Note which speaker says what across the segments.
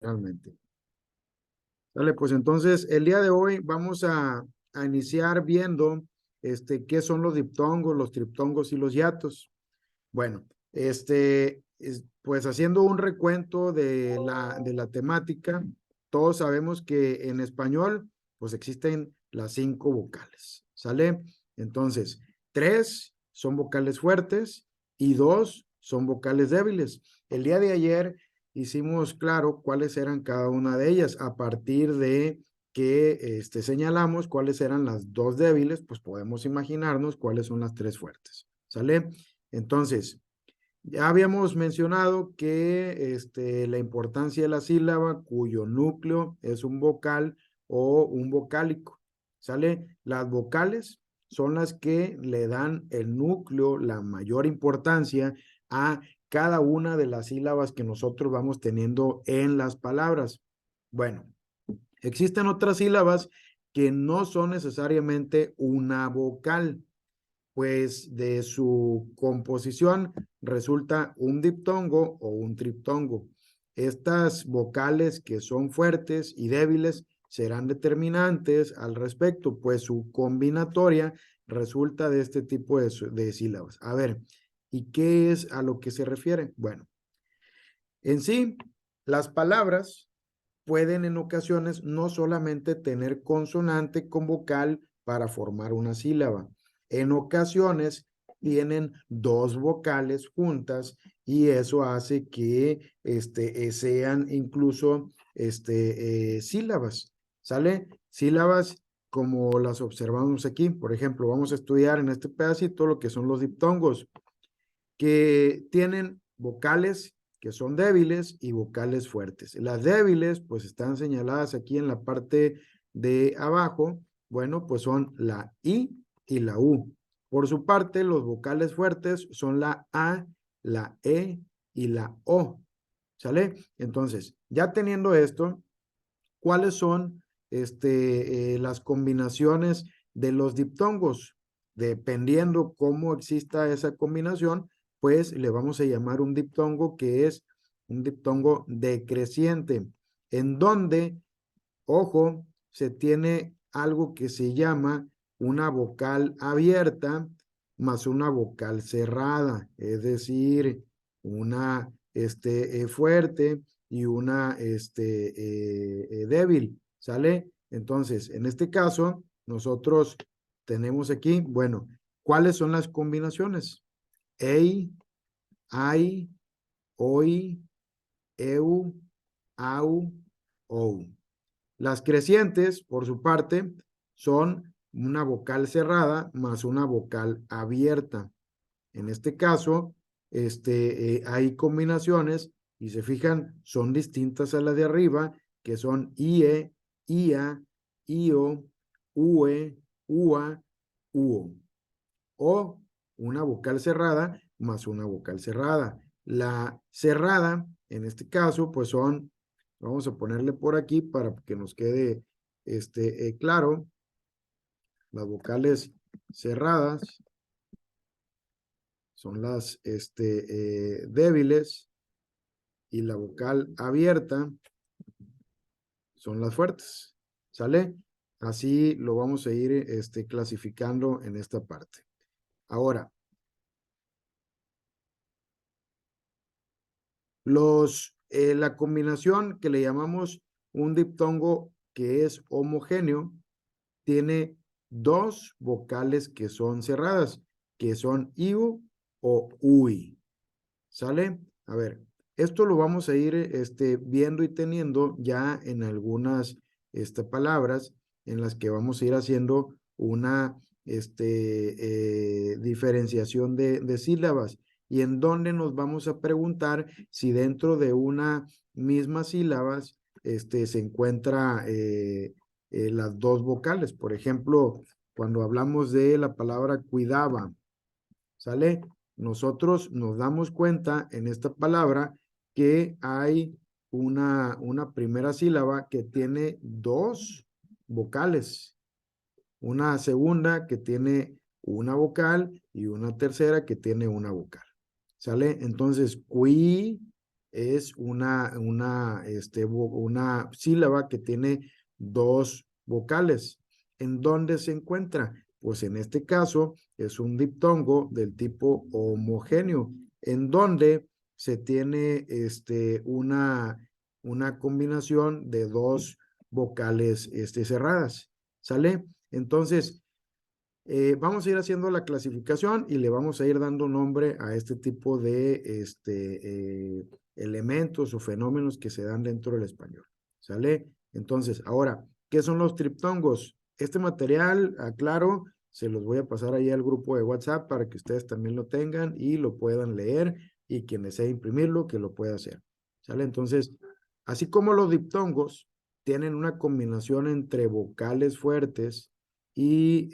Speaker 1: realmente. Vale, pues entonces el día de hoy vamos a iniciar viendo qué son los diptongos, los triptongos y los hiatos. Bueno, pues haciendo un recuento de la temática, todos sabemos que en español pues existen las 5 vocales, ¿sale? Entonces, 3 son vocales fuertes y 2 son vocales débiles. El día de ayer hicimos claro cuáles eran cada una de ellas. A partir de que señalamos cuáles eran las 2 débiles, pues podemos imaginarnos cuáles son las 3 fuertes, ¿sale? Entonces, ya habíamos mencionado que la importancia de la sílaba cuyo núcleo es un vocal o un vocálico, ¿sale? Las vocales son las que le dan el núcleo, la mayor importancia a cada una de las sílabas que nosotros vamos teniendo en las palabras. Bueno, existen otras sílabas que no son necesariamente una vocal, pues de su composición resulta un diptongo o un triptongo. Estas vocales que son fuertes y débiles serán determinantes al respecto, pues su combinatoria resulta de este tipo de sílabas. A ver, ¿y qué es a lo que se refiere? Bueno, en sí, las palabras pueden en ocasiones no solamente tener consonante con vocal para formar una sílaba. En ocasiones tienen 2 vocales juntas y eso hace que sean incluso sílabas. ¿Sale? Sílabas como las observamos aquí. Por ejemplo, vamos a estudiar en este pedacito lo que son los diptongos, que tienen vocales que son débiles y vocales fuertes. Las débiles, pues están señaladas aquí en la parte de abajo. Bueno, pues son la I y la U. Por su parte, los vocales fuertes son la A, la E y la O. ¿Sale? Entonces, ya teniendo esto, ¿cuáles son las combinaciones de los diptongos? Dependiendo cómo exista esa combinación, pues le vamos a llamar un diptongo que es un diptongo decreciente, en donde, ojo, se tiene algo que se llama una vocal abierta más una vocal cerrada, es decir, una fuerte y una débil, ¿sale? Entonces, en este caso, nosotros tenemos aquí, bueno, ¿cuáles son las combinaciones? Ei, ai, oi, eu, au, ou. Las crecientes, por su parte, son una vocal cerrada más una vocal abierta. En este caso, hay combinaciones y se fijan, son distintas a las de arriba, que son IE, IA, IO, UE, UA, UO. O una vocal cerrada más una vocal cerrada. La cerrada, en este caso, pues son, vamos a ponerle por aquí para que nos quede claro, las vocales cerradas son las débiles y la vocal abierta son las fuertes. ¿Sale? Así lo vamos a ir clasificando en esta parte. Ahora, la combinación que le llamamos un diptongo que es homogéneo tiene 2 vocales que son cerradas, que son IU o UI. ¿Sale? A ver, esto lo vamos a ir viendo y teniendo ya en algunas palabras en las que vamos a ir haciendo una diferenciación de sílabas y en donde nos vamos a preguntar si dentro de una misma sílabas se encuentra las 2 vocales. Por ejemplo, cuando hablamos de la palabra cuidaba, ¿sale? Nosotros nos damos cuenta en esta palabra que hay una primera sílaba que tiene 2 vocales, una segunda que tiene una vocal y una tercera que tiene una vocal. ¿Sale? Entonces, es una sílaba que tiene dos vocales. ¿En dónde se encuentra? Pues en este caso es un diptongo del tipo homogéneo, en donde se tiene una combinación de dos vocales cerradas. ¿Sale? Entonces, vamos a ir haciendo la clasificación y le vamos a ir dando nombre a este tipo de elementos o fenómenos que se dan dentro del español. ¿Sale? Entonces, ahora, ¿qué son los triptongos? Este material, aclaro, se los voy a pasar ahí al grupo de WhatsApp para que ustedes también lo tengan y lo puedan leer, y quien desee imprimirlo, que lo pueda hacer. ¿Sale? Entonces, así como los diptongos tienen una combinación entre vocales fuertes y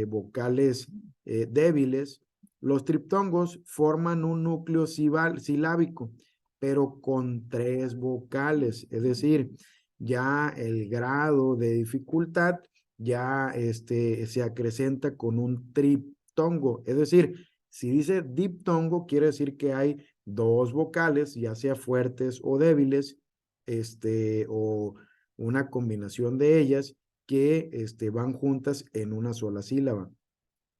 Speaker 1: vocales débiles, los triptongos forman un núcleo silábico, pero con tres vocales, es decir, ya el grado de dificultad ya se acrecenta con un triptongo, es decir, si dice diptongo, quiere decir que hay dos vocales, ya sea fuertes o débiles, o una combinación de ellas, que van juntas en una sola sílaba.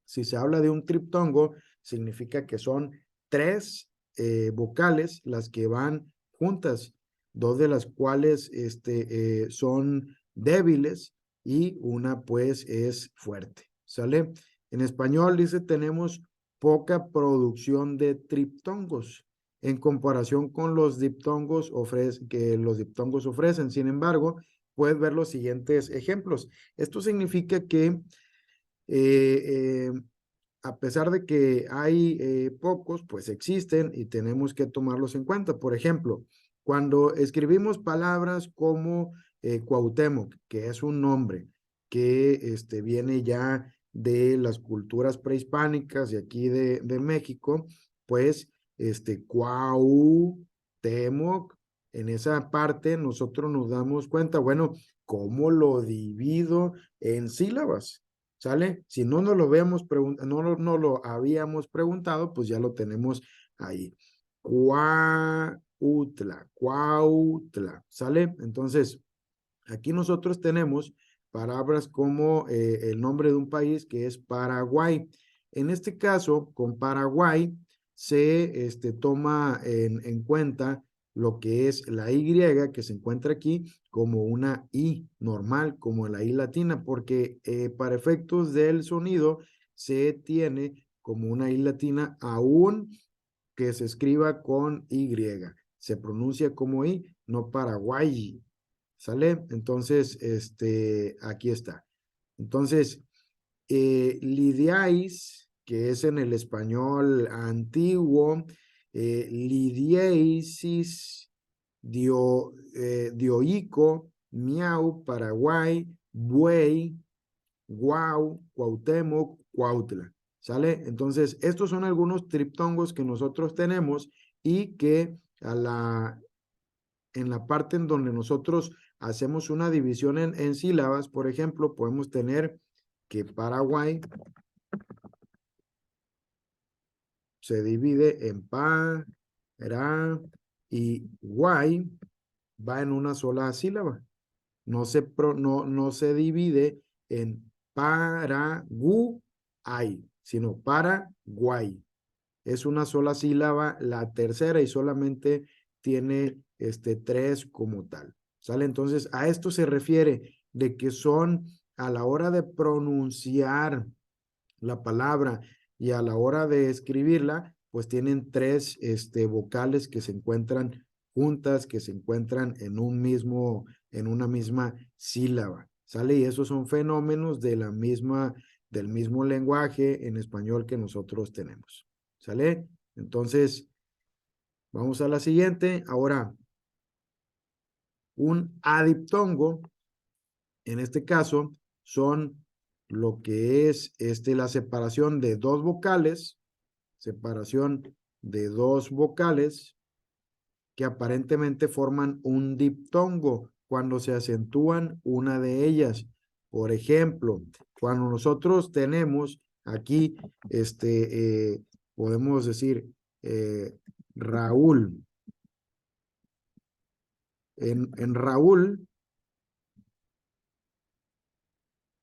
Speaker 1: Si se habla de un triptongo, significa que son tres vocales las que van juntas, dos de las cuales son débiles y una pues es fuerte. ¿Sale? En español dice tenemos poca producción de triptongos en comparación con los diptongos que los diptongos ofrecen. Sin embargo, puedes ver los siguientes ejemplos. Esto significa que eh, a pesar de que hay pocos, pues existen y tenemos que tomarlos en cuenta. Por ejemplo, cuando escribimos palabras como Cuauhtémoc, que es un nombre que viene ya de las culturas prehispánicas de aquí de México, pues Cuauhtémoc, en esa parte nosotros nos damos cuenta, bueno, ¿cómo lo divido en sílabas? ¿Sale? Si no nos lo habíamos no lo habíamos preguntado, pues ya lo tenemos ahí. Cuautla, ¿sale? Entonces, aquí nosotros tenemos palabras como el nombre de un país que es Paraguay. En este caso, con Paraguay se toma en cuenta lo que es la Y que se encuentra aquí como una I normal, como la I latina, porque para efectos del sonido se tiene como una I latina aún que se escriba con Y. Se pronuncia como I, no Paraguay. ¿Sale? Entonces, aquí está. Entonces, lidiais, que es en el español antiguo, lidieisis, dioico, miau, Paraguay, buey, guau, Cuauhtémoc, Cuautla. ¿Sale? Entonces, estos son algunos triptongos que nosotros tenemos y que en la parte en donde nosotros hacemos una división en sílabas, por ejemplo, podemos tener que Paraguay se divide en pa, ra y guay, va en una sola sílaba. No se divide en Paraguay, sino Paraguay. Es una sola sílaba, la tercera, y solamente tiene tres como tal. ¿Sale? Entonces, a esto se refiere de que son a la hora de pronunciar la palabra y a la hora de escribirla, pues tienen tres vocales que se encuentran juntas, que se encuentran en una misma sílaba. ¿Sale? Y esos son fenómenos del mismo lenguaje en español que nosotros tenemos. ¿Sale? Entonces, vamos a la siguiente. Ahora, un adiptongo, en este caso, son lo que es la separación de dos vocales que aparentemente forman un diptongo cuando se acentúan una de ellas. Por ejemplo, cuando nosotros tenemos aquí, podemos decir Raúl, En Raúl,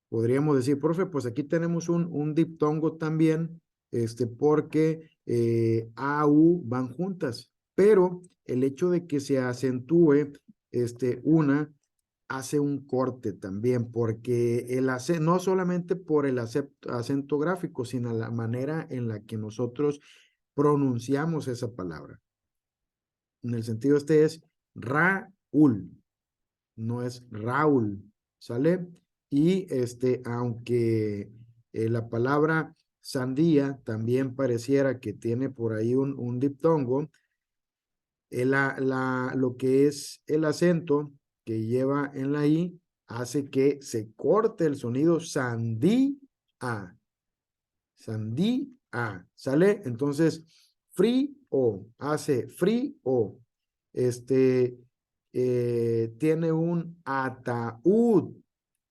Speaker 1: podríamos decir, profe, pues aquí tenemos un diptongo también, porque A, U van juntas, pero el hecho de que se acentúe una hace un corte también, porque el acento, no solamente por el acento gráfico, sino la manera en la que nosotros pronunciamos esa palabra. En el sentido es Raúl, no es Raúl, ¿sale? Y aunque la palabra sandía también pareciera que tiene por ahí un diptongo, lo que es el acento que lleva en la I hace que se corte el sonido sandía, ¿sale? Entonces, frío, hace frío, este, tiene un ataúd,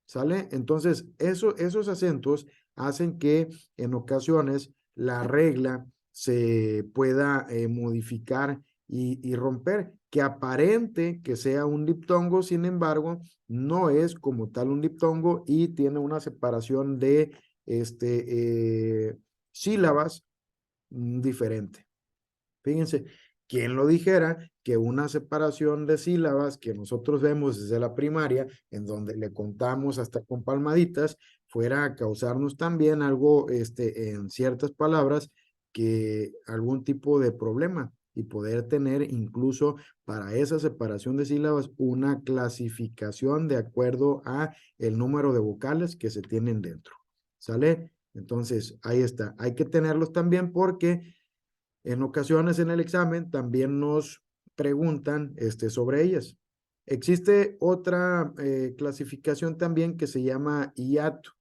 Speaker 1: ¿sale? Entonces, esos acentos hacen que en ocasiones la regla se pueda modificar y romper, que aparente que sea un diptongo, sin embargo, no es como tal un diptongo y tiene una separación de sílabas diferente. Fíjense, ¿quién lo dijera que una separación de sílabas que nosotros vemos desde la primaria, en donde le contamos hasta con palmaditas, fuera a causarnos también algo, en ciertas palabras, que algún tipo de problema y poder tener incluso para esa separación de sílabas una clasificación de acuerdo a el número de vocales que se tienen dentro? ¿Sale? Entonces, ahí está. Hay que tenerlos también porque en ocasiones en el examen también nos preguntan sobre ellas. Existe otra clasificación también que se llama hiato.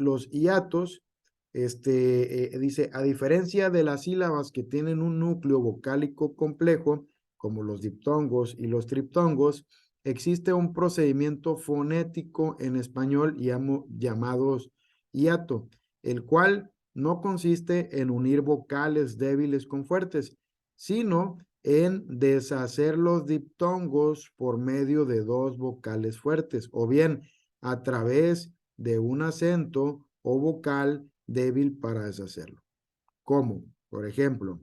Speaker 1: Los hiatos, dice, a diferencia de las sílabas que tienen un núcleo vocálico complejo, como los diptongos y los triptongos, existe un procedimiento fonético en español llamados hiato, el cual no consiste en unir vocales débiles con fuertes, sino en deshacer los diptongos por medio de dos vocales fuertes, o bien a través de un acento o vocal débil para deshacerlo. ¿Cómo? Por ejemplo,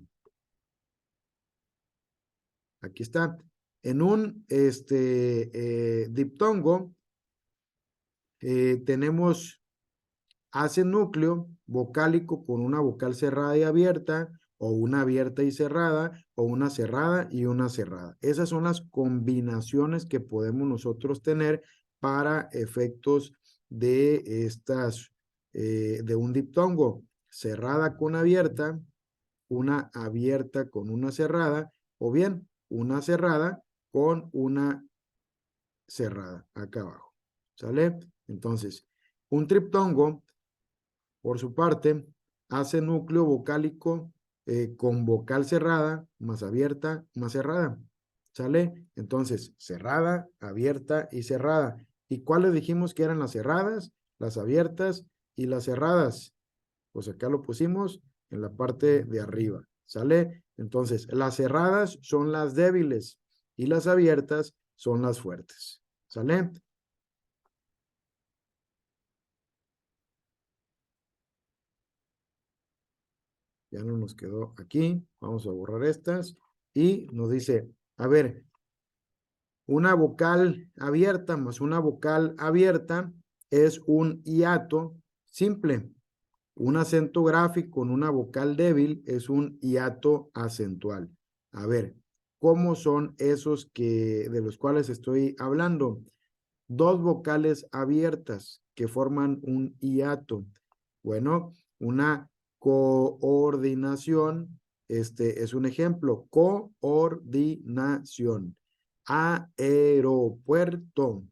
Speaker 1: aquí está. En un diptongo tenemos hace núcleo vocálico con una vocal cerrada y abierta, o una abierta y cerrada, o una cerrada y una cerrada. Esas son las combinaciones que podemos nosotros tener para efectos de de un diptongo. Cerrada con abierta, una abierta con una cerrada, o bien una cerrada con una cerrada acá abajo. ¿Sale? Entonces, un triptongo por su parte, hace núcleo vocálico con vocal cerrada, más abierta, más cerrada. ¿Sale? Entonces, cerrada, abierta y cerrada. ¿Y cuáles dijimos que eran las cerradas, las abiertas y las cerradas? Pues acá lo pusimos en la parte de arriba. ¿Sale? Entonces, las cerradas son las débiles y las abiertas son las fuertes. ¿Sale? Ya no nos quedó aquí. Vamos a borrar estas. Y nos dice, a ver, una vocal abierta más una vocal abierta es un hiato simple. Un acento gráfico con una vocal débil es un hiato acentual. A ver, ¿cómo son esos de los cuales estoy hablando? Dos vocales abiertas que forman un hiato. Bueno, una coordinación, es un ejemplo, coordinación. Aeropuerto,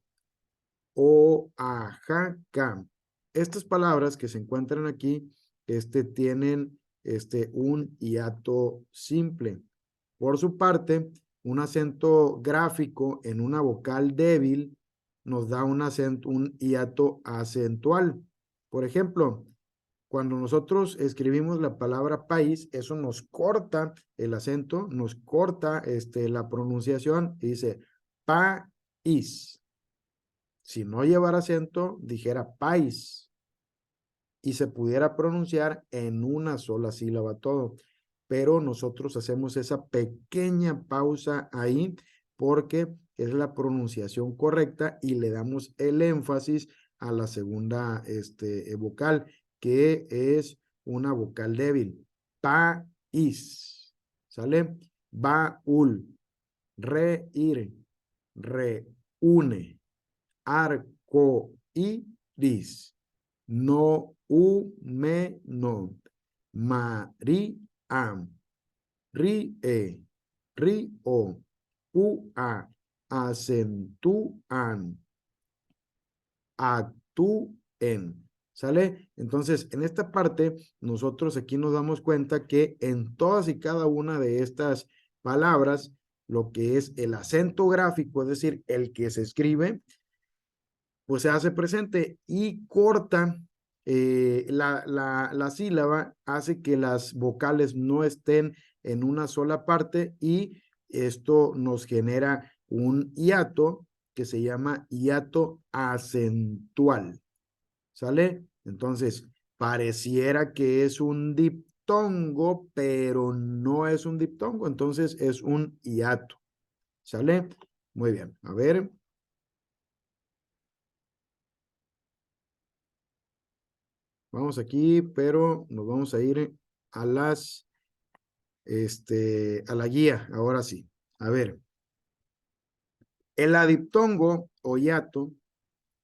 Speaker 1: Oaxaca. Estas palabras que se encuentran aquí, tienen un hiato simple. Por su parte, un acento gráfico en una vocal débil nos da un hiato acentual. Por ejemplo, cuando nosotros escribimos la palabra país, eso nos corta el acento, nos corta la pronunciación y dice país. Si no llevara acento, dijera país. Y se pudiera pronunciar en una sola sílaba todo. Pero nosotros hacemos esa pequeña pausa ahí porque es la pronunciación correcta y le damos el énfasis a la segunda vocal, que es una vocal débil. País. ¿Sale? Baúl, reír, reúne, arco iris, no no, María, ríe, río, ua, acentúan, actúen. ¿Sale? Entonces, en esta parte, nosotros aquí nos damos cuenta que en todas y cada una de estas palabras, lo que es el acento gráfico, es decir, el que se escribe, pues se hace presente y corta la sílaba, hace que las vocales no estén en una sola parte y esto nos genera un hiato que se llama hiato acentual. ¿Sale? Entonces, pareciera que es un diptongo, pero no es un diptongo, entonces es un hiato. ¿Sale? Muy bien. A ver. Vamos aquí, pero nos vamos a ir a a la guía, ahora sí. A ver, el adiptongo o hiato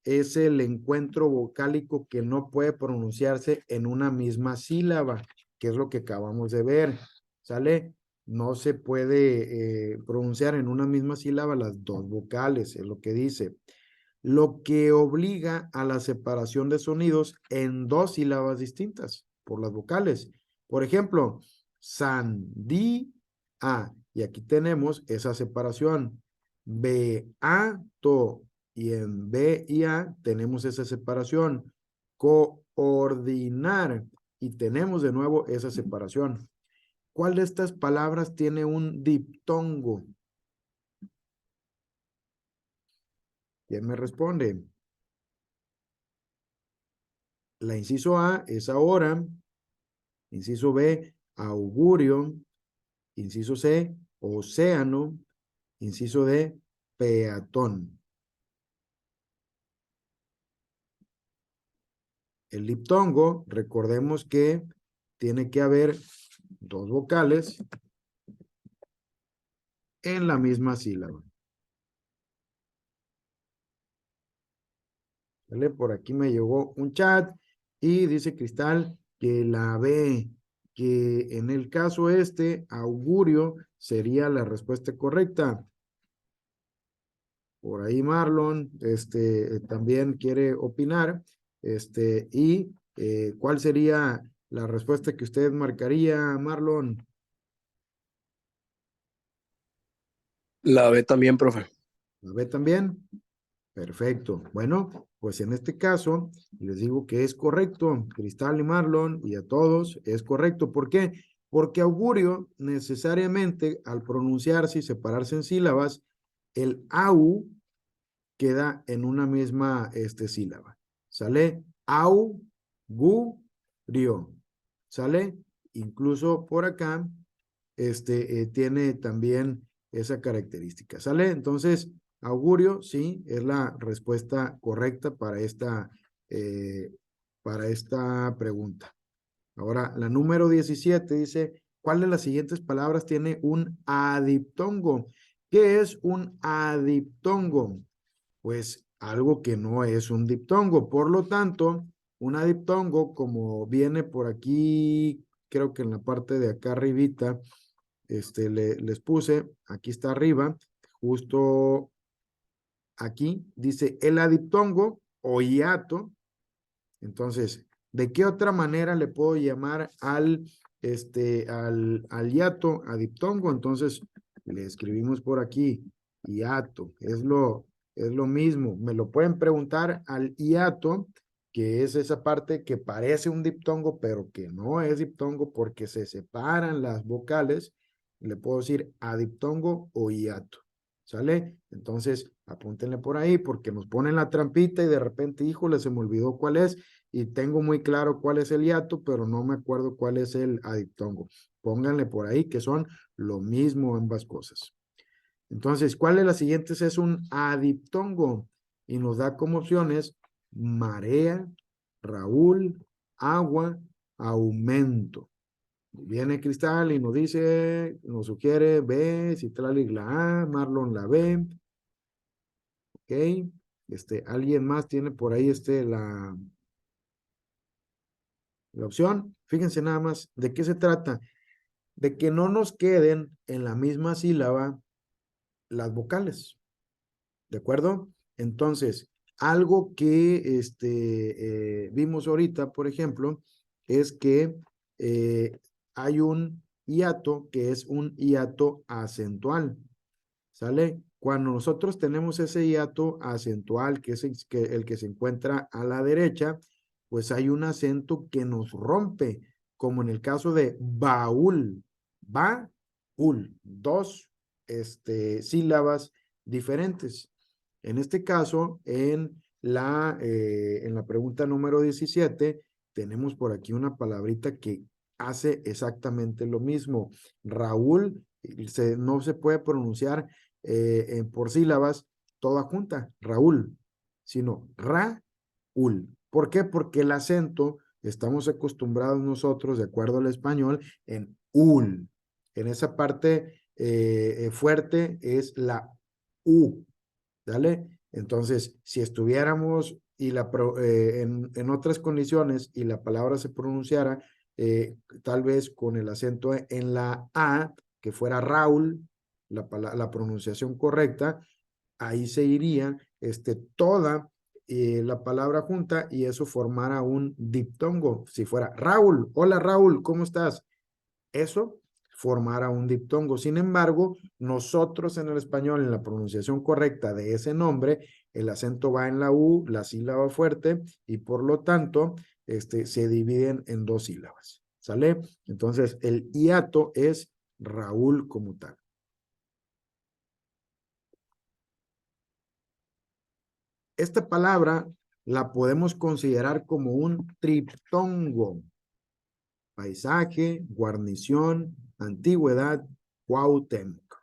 Speaker 1: es el encuentro vocálico que no puede pronunciarse en una misma sílaba, que es lo que acabamos de ver, ¿sale? No se puede pronunciar en una misma sílaba las dos vocales, es lo que dice. Lo que obliga a la separación de sonidos en dos sílabas distintas por las vocales. Por ejemplo, sandía, y aquí tenemos esa separación. Beato, y en B y A tenemos esa separación. Coordinar, y tenemos de nuevo esa separación. ¿Cuál de estas palabras tiene un diptongo? ¿Quién me responde? La inciso A es ahora, inciso B, augurio, inciso C, océano, inciso D, peatón. El diptongo, recordemos que tiene que haber dos vocales en la misma sílaba. ¿Vale? Por aquí me llegó un chat y dice Cristal que la B, que en el caso augurio sería la respuesta correcta. Por ahí Marlon, también quiere opinar, y ¿cuál sería la respuesta que usted marcaría, Marlon?
Speaker 2: La B también, profe.
Speaker 1: ¿La ve también? Perfecto. Bueno, pues en este caso, les digo que es correcto, Cristal y Marlon, y a todos, es correcto. ¿Por qué? Porque augurio, necesariamente, al pronunciarse y separarse en sílabas, el au queda en una misma sílaba. ¿Sale? Au, gu, rio. ¿Sale? Incluso por acá, tiene también esa característica. ¿Sale? Entonces, augurio, sí, es la respuesta correcta eh, para esta pregunta. Ahora, la número 17 dice, ¿cuál de las siguientes palabras tiene un adiptongo? ¿Qué es un adiptongo? Pues algo que no es un diptongo. Por lo tanto, un adiptongo, como viene por aquí, creo que en la parte de acá arribita, les puse, aquí está arriba, justo aquí, dice el adiptongo o hiato. Entonces, ¿de qué otra manera le puedo llamar al hiato, a diptongo? Entonces, le escribimos por aquí, hiato, es lo mismo. Me lo pueden preguntar al hiato, que es esa parte que parece un diptongo, pero que no es diptongo porque se separan las vocales. Le puedo decir adiptongo o hiato. ¿Sale? Entonces, apúntenle por ahí porque nos ponen la trampita y de repente, híjole, se me olvidó cuál es y tengo muy claro cuál es el hiato, pero no me acuerdo cuál es el adiptongo. Pónganle por ahí que son lo mismo ambas cosas. Entonces, ¿cuál de las siguientes es un adiptongo? Y nos da como opciones marea, Raúl, agua, aumento. Viene Cristal y nos dice, nos sugiere B, Citlali la A, Marlon la B, ok. Alguien más tiene por ahí la opción. Fíjense nada más, ¿de qué se trata? De que no nos queden en la misma sílaba las vocales. ¿De acuerdo? Entonces, algo que vimos ahorita, por ejemplo, es que hay un hiato que es un hiato acentual. ¿Sale? Cuando nosotros tenemos ese hiato acentual, que es el que se encuentra a la derecha, pues hay un acento que nos rompe, como en el caso de baúl, baúl, dos sílabas diferentes. En este caso, en la pregunta número 17, tenemos por aquí una palabrita que hace exactamente lo mismo. Raúl no se puede pronunciar por sílabas toda junta, Raúl, sino Raúl. ¿Por qué? Porque el acento estamos acostumbrados nosotros, de acuerdo al español, en ul. En esa parte fuerte es la U, ¿vale? Entonces, si estuviéramos en otras condiciones y la palabra se pronunciara tal vez con el acento en la A, que fuera Raúl, la pronunciación correcta, ahí se iría toda la palabra junta y eso formara un diptongo. Si fuera Raúl, hola Raúl, ¿cómo estás? Eso formara un diptongo. Sin embargo, nosotros en el español, en la pronunciación correcta de ese nombre, el acento va en la U, la sílaba fuerte, y por lo tanto, se dividen en dos sílabas. ¿Sale? Entonces, el hiato es Raúl como tal. Esta palabra la podemos considerar como un triptongo. Paisaje, guarnición, antigüedad, Cuauhtémoc.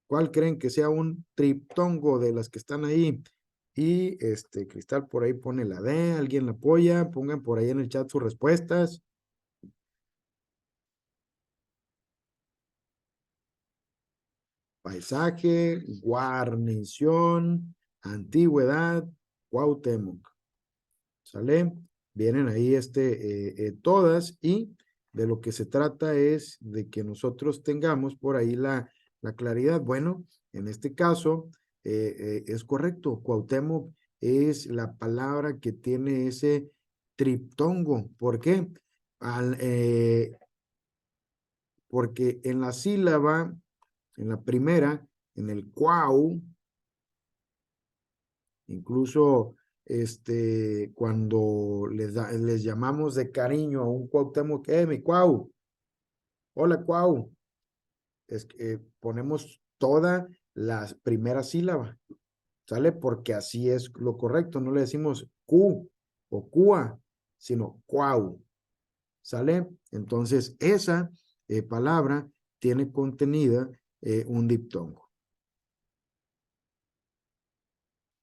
Speaker 1: ¿Cuál creen que sea un triptongo de las que están ahí? Y Cristal por ahí pone la D, alguien la apoya, pongan por ahí en el chat sus respuestas. Paisaje, guarnición, antigüedad, Cuauhtémoc. ¿Sale? Vienen ahí todas y de lo que se trata es de que nosotros tengamos por ahí la claridad. Bueno, en este caso es correcto. Cuauhtémoc es la palabra que tiene ese triptongo. ¿Por qué? Al, Porque en la sílaba, en la primera, en el cuau, incluso cuando les llamamos de cariño a un Cuauhtémoc, mi Cuau, hola Cuau, es que ponemos toda la primera sílaba, ¿sale? Porque así es lo correcto, no le decimos Q o Cua, sino Cuau, ¿sale? Entonces, esa palabra tiene contenida un diptongo.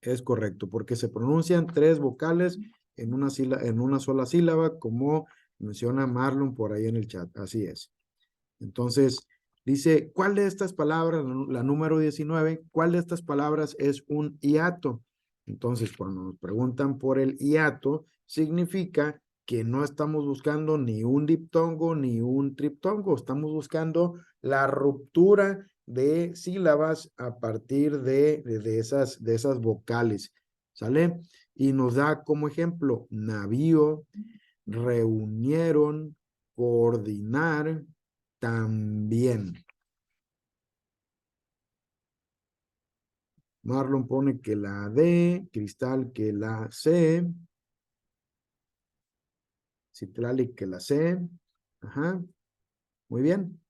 Speaker 1: Es correcto, porque se pronuncian tres vocales en una sola sílaba, como menciona Marlon por ahí en el chat. Así es. Entonces, dice, ¿cuál de estas palabras, la número 19, cuál de estas palabras es un hiato? Entonces, cuando nos preguntan por el hiato, significa que no estamos buscando ni un diptongo ni un triptongo, estamos buscando la ruptura de sílabas a partir de esas vocales, ¿sale? Y nos da como ejemplo navío, reunieron, coordinar, también. Marlon pone que la D, Cristal que la C, Citlali que la C. Ajá, muy bien.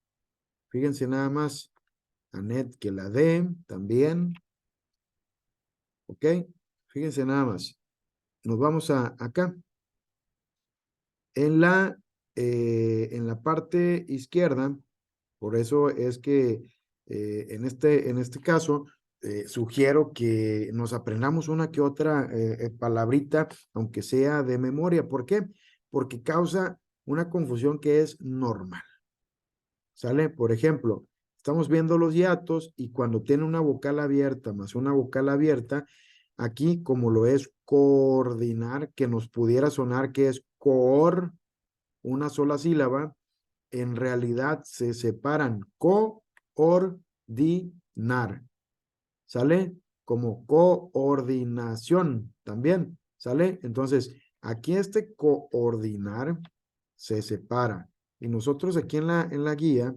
Speaker 1: Fíjense nada más. Anet que la D también. ¿Ok? Fíjense nada más. Nos vamos acá. En la parte izquierda, por eso es que en este caso, sugiero que nos aprendamos una que otra palabrita, aunque sea de memoria. ¿Por qué? Porque causa una confusión que es normal. ¿Sale? Por ejemplo, estamos viendo los hiatos y cuando tiene una vocal abierta más una vocal abierta, aquí como lo es coordinar, que nos pudiera sonar que es coor, una sola sílaba, en realidad se separan coordinar, ¿sale? Como coordinación también, ¿sale? Entonces, aquí este coordinar se separa. Y nosotros aquí en la guía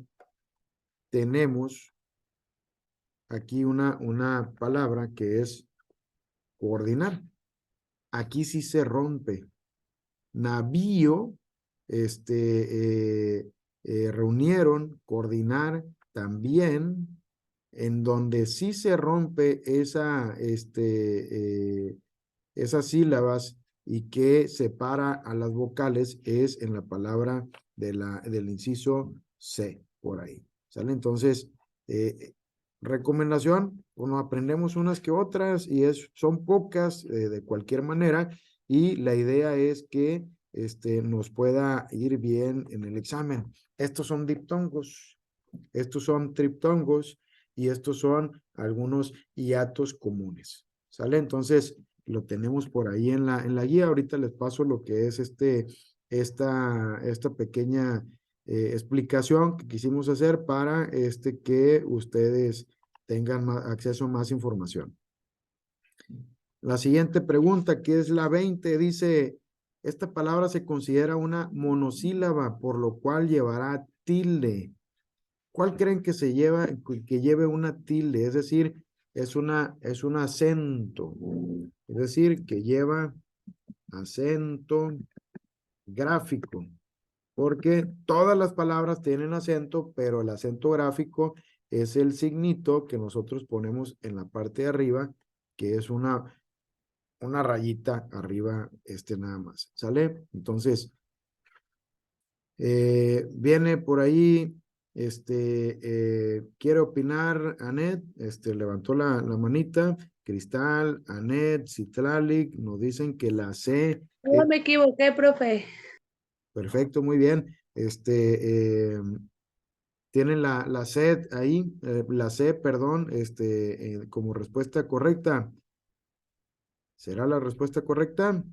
Speaker 1: tenemos aquí una palabra que es coordinar. Aquí sí se rompe. Navío, reunieron, coordinar también, en donde sí se rompe esas sílabas y que separa a las vocales es en la palabra del inciso C, por ahí. ¿Sale? Entonces, eh, recomendación, bueno, aprendemos unas que otras y son pocas de cualquier manera y la idea es que nos pueda ir bien en el examen. Estos son diptongos, estos son triptongos y estos son algunos hiatos comunes. ¿Sale? Entonces, lo tenemos por ahí en la guía. Ahorita les paso lo que es esta pequeña explicación que quisimos hacer para que ustedes tengan acceso a más información. La siguiente pregunta, que es la 20, dice, esta palabra se considera una monosílaba, por lo cual llevará tilde. ¿Cuál creen que que lleve una tilde? Es decir, es un acento. Es decir, que lleva acento gráfico. Porque todas las palabras tienen acento, pero el acento gráfico es el signito que nosotros ponemos en la parte de arriba, que es una rayita arriba, nada más. ¿Sale? Entonces, viene por ahí, quiere opinar Anet, levantó la manita, Cristal, Anet, Citlalic, nos dicen que la C,
Speaker 3: No me equivoqué, profe.
Speaker 1: perfecto, muy bien, tienen la C ahí, la C, perdón, como respuesta correcta. ¿Será la respuesta correcta?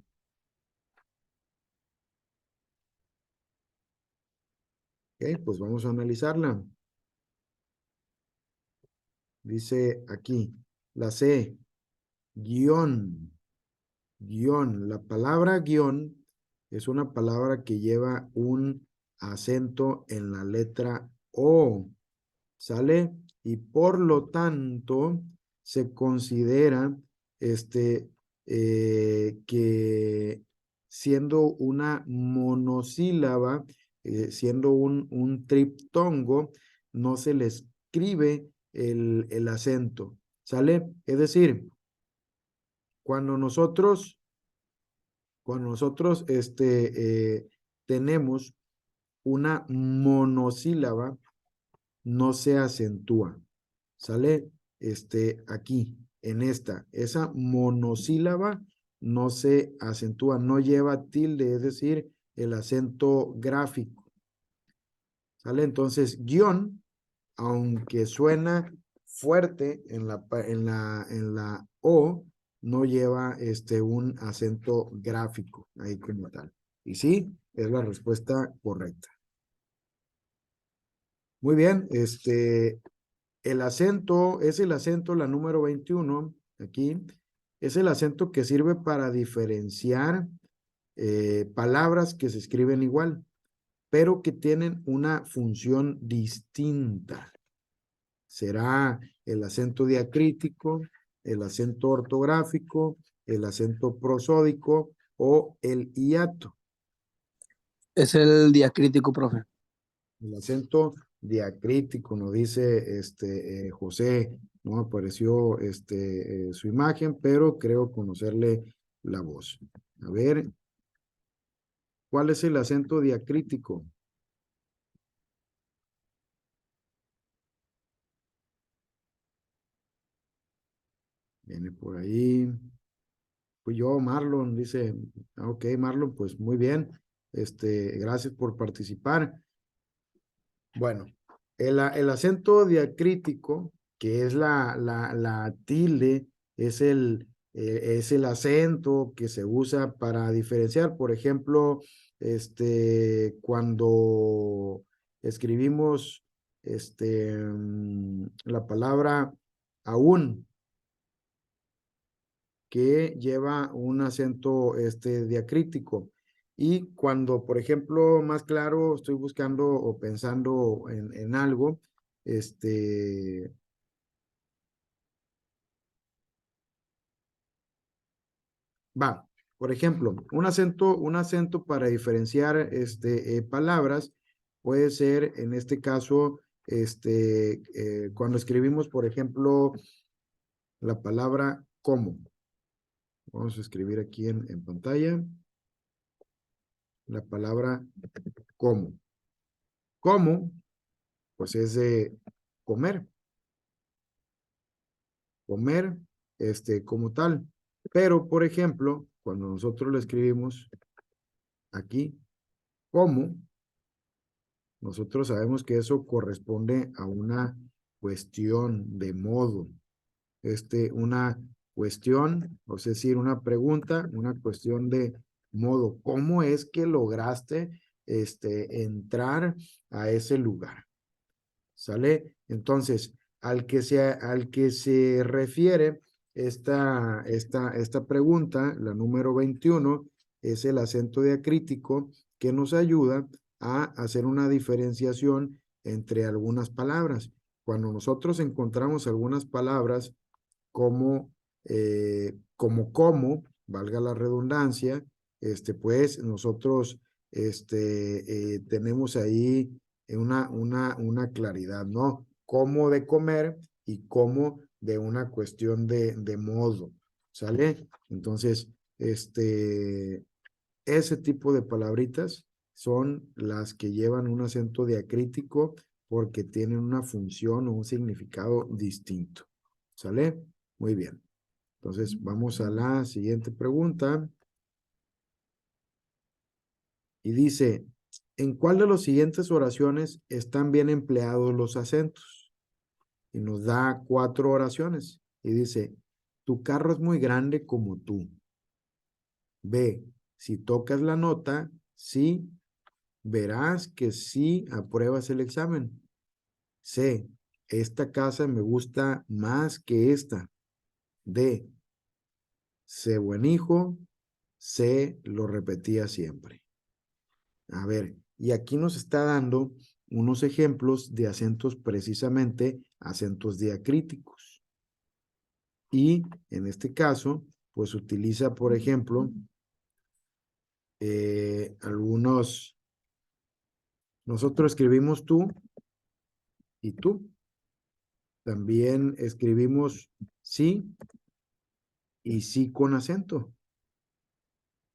Speaker 1: Ok, pues vamos a analizarla. Dice aquí, la C, guión. Guión. La palabra guión es una palabra que lleva un acento en la letra O, ¿sale? Y por lo tanto se considera que siendo una monosílaba, siendo un triptongo, no se le escribe el acento, ¿sale? Es decir, cuando nosotros tenemos una monosílaba, no se acentúa. ¿Sale? Aquí, en esa monosílaba no se acentúa, no lleva tilde, es decir, el acento gráfico. ¿Sale? Entonces, guión, aunque suena fuerte en la O, no lleva un acento gráfico ahí como tal. Y sí, es la respuesta correcta. Muy bien, el acento, es el acento, la número 21, aquí, es el acento que sirve para diferenciar palabras que se escriben igual, pero que tienen una función distinta. Será el acento diacrítico, el acento ortográfico, el acento prosódico o el hiato.
Speaker 2: Es el diacrítico, profe.
Speaker 1: El acento diacrítico, nos dice José, no apareció su imagen, pero creo conocerle la voz. A ver, ¿cuál es el acento diacrítico? Viene por ahí. Pues yo, Marlon, dice, ok, Marlon, pues muy bien. Gracias por participar. Bueno, el acento diacrítico, que es la tilde, es el acento que se usa para diferenciar. Por ejemplo, cuando escribimos la palabra aún, que lleva un acento diacrítico. Y cuando, por ejemplo, más claro, estoy buscando o pensando en algo, va, por ejemplo, un acento para diferenciar palabras puede ser, en este caso, cuando escribimos, por ejemplo, la palabra como. Vamos a escribir aquí en pantalla la palabra como. Como, pues es de comer, comer, como tal. Pero, por ejemplo, cuando nosotros lo escribimos aquí, como, nosotros sabemos que eso corresponde a una cuestión de modo, una cuestión, o es decir, una pregunta, una cuestión de modo. ¿Cómo es que lograste, entrar a ese lugar? ¿Sale? Entonces, al que se refiere esta pregunta, la número 21, es el acento diacrítico que nos ayuda a hacer una diferenciación entre algunas palabras. Cuando nosotros encontramos algunas palabras como, valga la redundancia, pues nosotros tenemos ahí una claridad, ¿no? Como de comer y como de una cuestión de modo, ¿sale? Entonces, ese tipo de palabritas son las que llevan un acento diacrítico porque tienen una función o un significado distinto, ¿sale? Muy bien. Entonces, vamos a la siguiente pregunta. Y dice, ¿en cuál de las siguientes oraciones están bien empleados los acentos? Y nos da 4 oraciones. Y dice, tu carro es muy grande como tú. B, si tocas la nota, sí, verás que sí apruebas el examen. C, esta casa me gusta más que esta. D, sé buen hijo. C, lo repetía siempre. A ver, y aquí nos está dando unos ejemplos de acentos, precisamente acentos diacríticos. Y en este caso, pues utiliza, por ejemplo, nosotros escribimos tú y tú. También escribimos sí y sí con acento.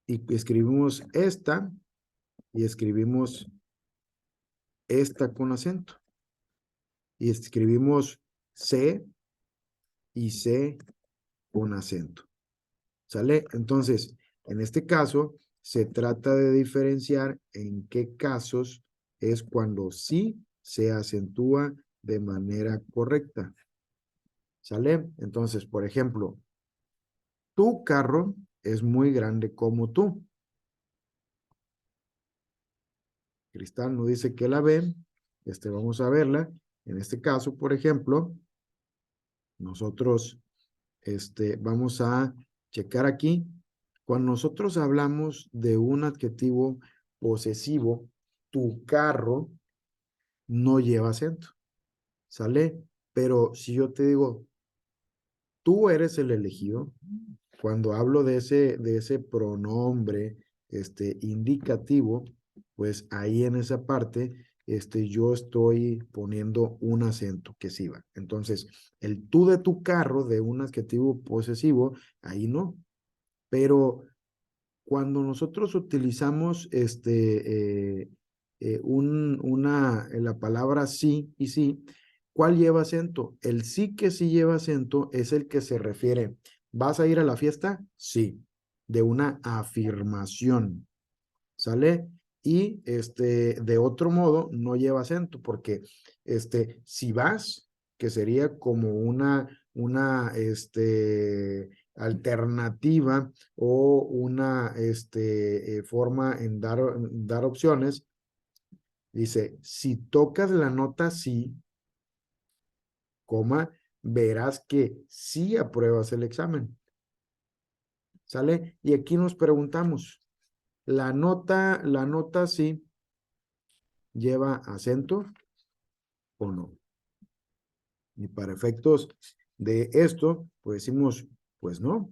Speaker 1: Y escribimos esta y escribimos esta con acento. Y escribimos C y C con acento. ¿Sale? Entonces, en este caso, se trata de diferenciar en qué casos es cuando sí se acentúa de manera correcta. ¿Sale? Entonces, por ejemplo, tu carro es muy grande como tú. Cristal nos dice que la ve. Vamos a verla. En este caso, por ejemplo, nosotros vamos a checar aquí. Cuando nosotros hablamos de un adjetivo posesivo, tu carro no lleva acento, ¿sale? Pero si yo te digo, tú eres el elegido, cuando hablo de ese pronombre indicativo, pues ahí en esa parte yo estoy poniendo un acento que sí va. Entonces, el tú de tu carro, de un adjetivo posesivo, ahí no. Pero cuando nosotros utilizamos la palabra sí y sí, ¿cuál lleva acento? El sí que sí lleva acento es el que se refiere. ¿Vas a ir a la fiesta? Sí, de una afirmación, ¿sale? Y de otro modo no lleva acento, porque si vas, que sería como una alternativa o una forma en dar opciones, dice, si tocas la nota sí, coma, verás que sí apruebas el examen, ¿sale? Y aquí nos preguntamos, la nota sí lleva acento o no. Y para efectos de esto, pues decimos, pues no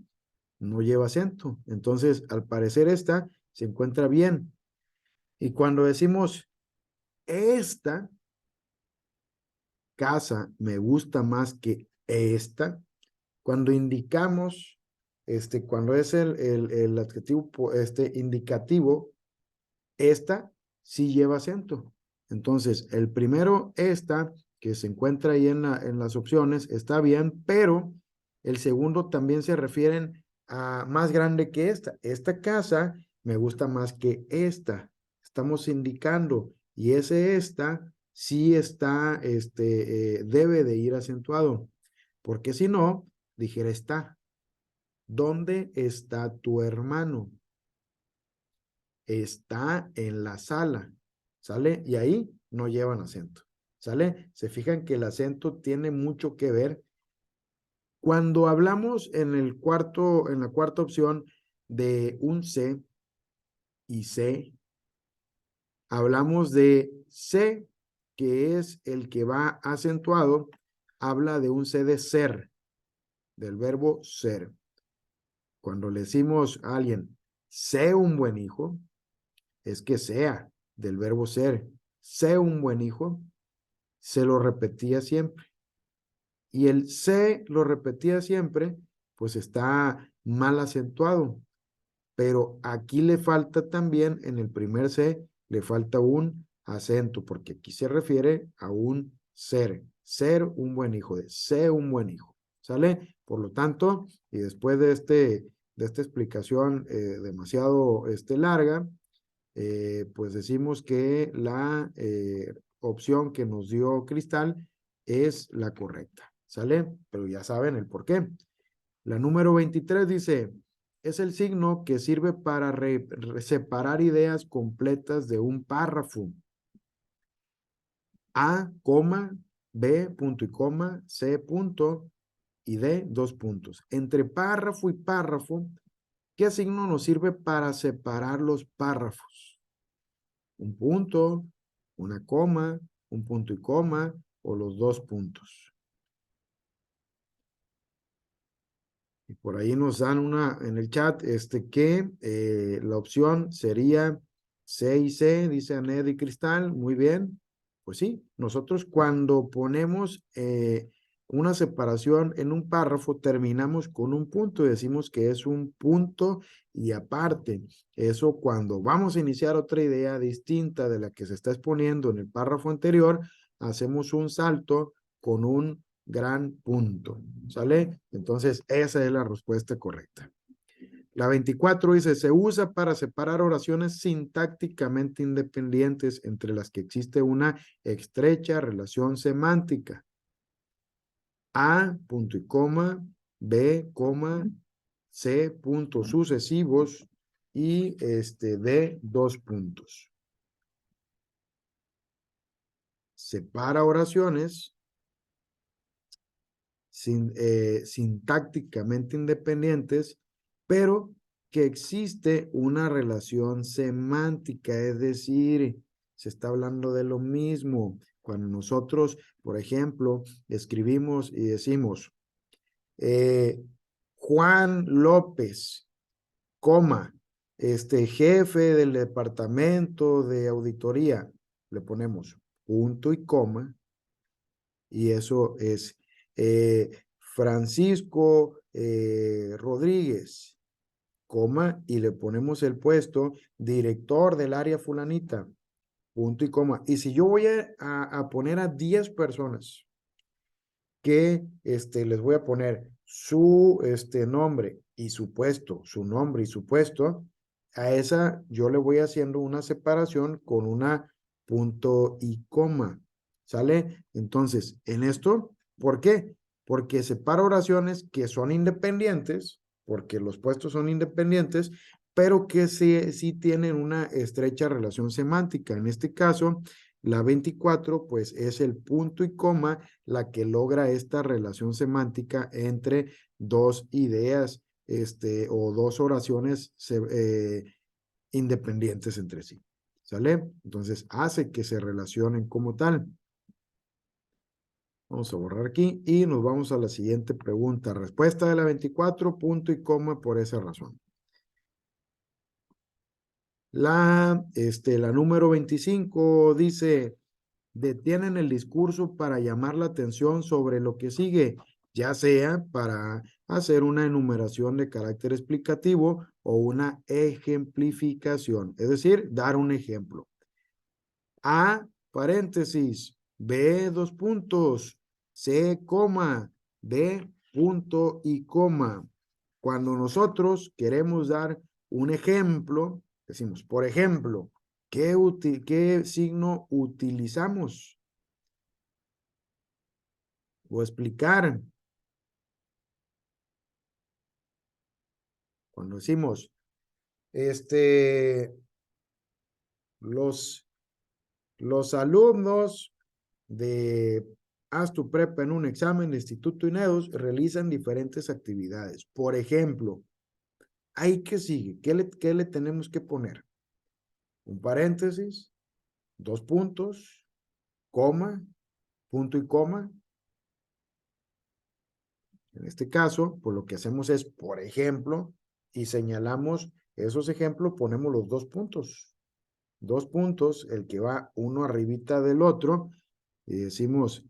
Speaker 1: lleva acento. Entonces, al parecer esta se encuentra bien. Y cuando decimos, esta casa me gusta más que esta, cuando indicamos, cuando es el adjetivo indicativo, esta sí lleva acento. Entonces, el primero, esta, que se encuentra ahí en las opciones, está bien, pero el segundo también se refieren a más grande que esta. Esta casa me gusta más que esta. Estamos indicando, y esta sí está, debe de ir acentuado, porque si no, dijera está. ¿Dónde está tu hermano? Está en la sala, ¿sale? Y ahí no llevan acento, ¿sale? Se fijan que el acento tiene mucho que ver. Cuando hablamos en la cuarta opción de un C y C, hablamos de C, que es el que va acentuado, habla de un C de ser, del verbo ser. Cuando le decimos a alguien, sé un buen hijo, es que sea, del verbo ser, sé un buen hijo, se lo repetía siempre. Y el sé lo repetía siempre, pues está mal acentuado. Pero aquí le falta también, en el primer sé, le falta un acento, porque aquí se refiere a un ser un buen hijo, de sé un buen hijo, ¿sale? Por lo tanto, y después de esta explicación demasiado larga, pues decimos que la opción que nos dio Cristal es la correcta, ¿sale? Pero ya saben el por qué. La número 23 dice, es el signo que sirve para separar ideas completas de un párrafo. A, coma, B, punto y coma, C, punto, y D, dos puntos. Entre párrafo y párrafo, ¿qué signo nos sirve para separar los párrafos? Un punto, una coma, un punto y coma, o los dos puntos. Y por ahí nos dan en el chat, que la opción sería C y C, dice Aned y Cristal, muy bien. Pues sí, nosotros cuando ponemos una separación en un párrafo, terminamos con un punto y decimos que es un punto y aparte. Eso cuando vamos a iniciar otra idea distinta de la que se está exponiendo en el párrafo anterior, hacemos un salto con un gran punto, ¿sale? Entonces, esa es la respuesta correcta. La 24 dice, se usa para separar oraciones sintácticamente independientes entre las que existe una estrecha relación semántica. A, punto y coma, B, coma, C, puntos sucesivos y D, dos puntos. Separa oraciones sintácticamente independientes, pero que existe una relación semántica, es decir, se está hablando de lo mismo. Cuando nosotros, por ejemplo, escribimos y decimos, Juan López, coma, jefe del departamento de auditoría, le ponemos punto y coma, y eso es Francisco Rodríguez, coma, y le ponemos el puesto director del área fulanita, punto y coma. Y si yo voy a poner a 10 personas que les voy a poner su nombre y su puesto, su nombre y su puesto, a esa yo le voy haciendo una separación con una punto y coma, ¿sale? Entonces, en esto, ¿por qué? Porque separa oraciones que son independientes, porque los puestos son independientes, pero que sí tienen una estrecha relación semántica. En este caso, la 24, pues es el punto y coma la que logra esta relación semántica entre dos ideas, o dos oraciones independientes entre sí. ¿Sale? Entonces hace que se relacionen como tal. Vamos a borrar aquí y nos vamos a la siguiente pregunta. Respuesta de la 24, punto y coma por esa razón. La número 25 dice, detienen el discurso para llamar la atención sobre lo que sigue, ya sea para hacer una enumeración de carácter explicativo o una ejemplificación, es decir, dar un ejemplo. A, paréntesis, B, dos puntos, C, coma, D, punto y coma. Cuando nosotros queremos dar un ejemplo, decimos, por ejemplo, ¿qué signo utilizamos? O explicar. Cuando decimos, los alumnos de Haz tu Prepa en un examen de Instituto INEDUS realizan diferentes actividades. Por ejemplo, ¿ahí qué sigue? ¿Qué le tenemos que poner? Un paréntesis, dos puntos, coma, punto y coma. En este caso, pues lo que hacemos es, por ejemplo, y señalamos esos ejemplos, ponemos los dos puntos. Dos puntos, el que va uno arribita del otro, y decimos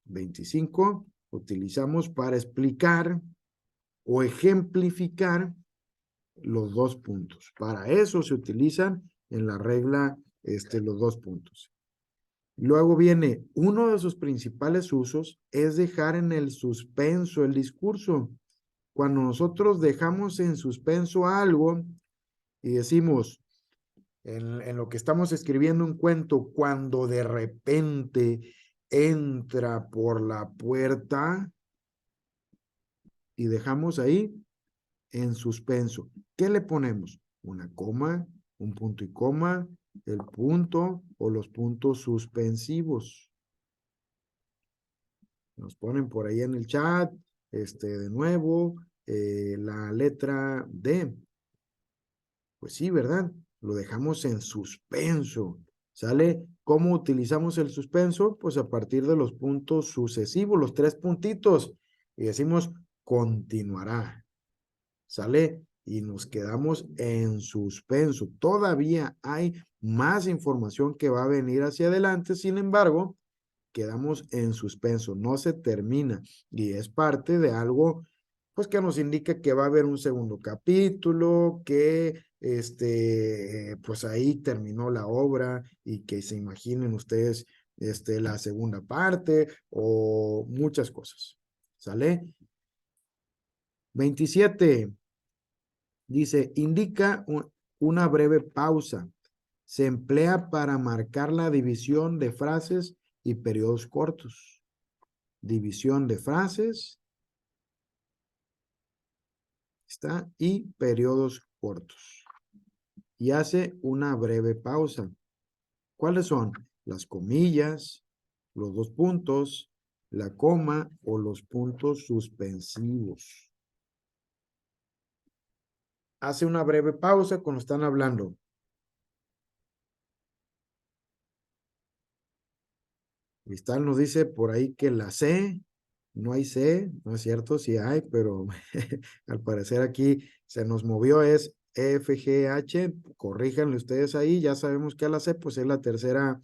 Speaker 1: 25, utilizamos para explicar o ejemplificar los dos puntos. Para eso se utilizan en la regla los dos puntos. Luego viene, uno de sus principales usos es dejar en el suspenso el discurso. Cuando nosotros dejamos en suspenso algo y decimos, en lo que estamos escribiendo un cuento, cuando de repente entra por la puerta y dejamos ahí en suspenso. ¿Qué le ponemos? Una coma, un punto y coma, el punto o los puntos suspensivos. Nos ponen por ahí en el chat, de nuevo, la letra D. Pues sí, ¿verdad? Lo dejamos en suspenso. ¿Sale? ¿Cómo utilizamos el suspenso? Pues a partir de los puntos sucesivos, los tres puntitos. Y decimos, continuará. ¿Sale? Y nos quedamos en suspenso. Todavía hay más información que va a venir hacia adelante. Sin embargo, quedamos en suspenso. No se termina. Y es parte de algo pues que nos indica que va a haber un segundo capítulo, que pues ahí terminó la obra y que se imaginen ustedes la segunda parte o muchas cosas. ¿Sale? 27. Dice, indica una breve pausa. Se emplea para marcar la división de frases y periodos cortos. División de frases y periodos cortos. Y hace una breve pausa. ¿Cuáles son? Las comillas, los dos puntos, la coma o los puntos suspensivos. Hace una breve pausa cuando están hablando. Cristal nos dice por ahí que la C, no hay C, no es cierto, sí hay, pero al parecer aquí se nos movió, es E, F, G, H, corríjanle ustedes ahí, ya sabemos que la C, pues es la tercera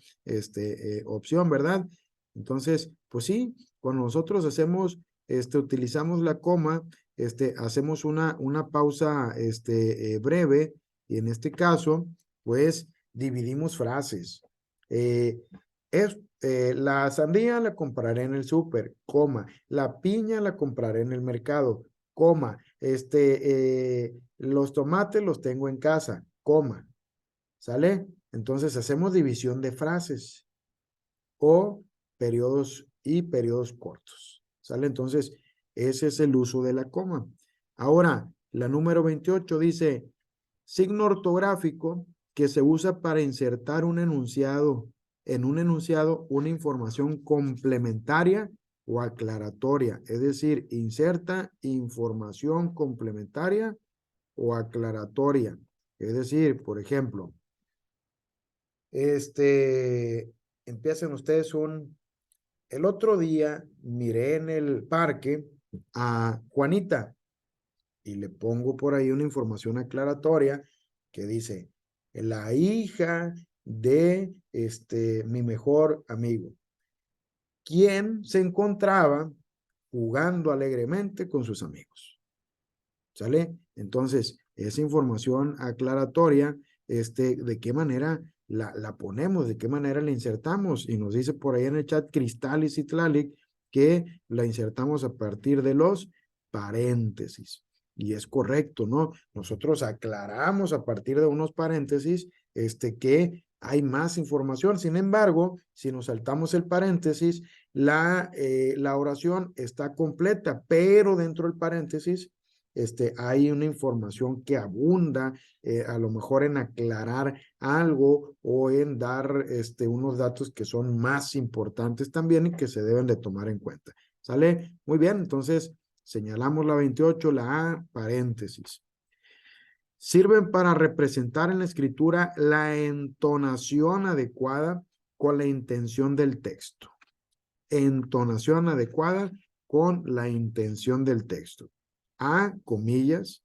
Speaker 1: opción, ¿verdad? Entonces, pues sí, cuando nosotros hacemos, utilizamos la coma, hacemos una pausa, breve, y en este caso, pues, dividimos frases. La sandía la compraré en el súper, coma, la piña la compraré en el mercado, coma, los tomates los tengo en casa, coma, ¿sale? Entonces hacemos división de frases o periodos cortos, ¿sale? Entonces, ese es el uso de la coma. Ahora, la número 28 dice, signo ortográfico que se usa para insertar un enunciado, en un enunciado una información complementaria o aclaratoria, es decir, inserta información complementaria o aclaratoria. Es decir, por ejemplo, empiecen ustedes el otro día miré en el parque a Juanita y le pongo por ahí una información aclaratoria que dice, la hija de mi mejor amigo, quien se encontraba jugando alegremente con sus amigos. ¿Sale? Entonces, esa información aclaratoria, de qué manera la ponemos, de qué manera la insertamos. Y nos dice por ahí en el chat Cristalis y Tlalic que la insertamos a partir de los paréntesis. Y es correcto, ¿no? Nosotros aclaramos a partir de unos paréntesis, que hay más información. Sin embargo, si nos saltamos el paréntesis, la oración está completa, pero dentro del paréntesis hay una información que abunda, a lo mejor en aclarar algo o en dar unos datos que son más importantes también y que se deben de tomar en cuenta. ¿Sale? Muy bien, entonces señalamos la 28, la A, paréntesis. Sirven para representar en la escritura la entonación adecuada con la intención del texto. Entonación adecuada con la intención del texto. A, comillas.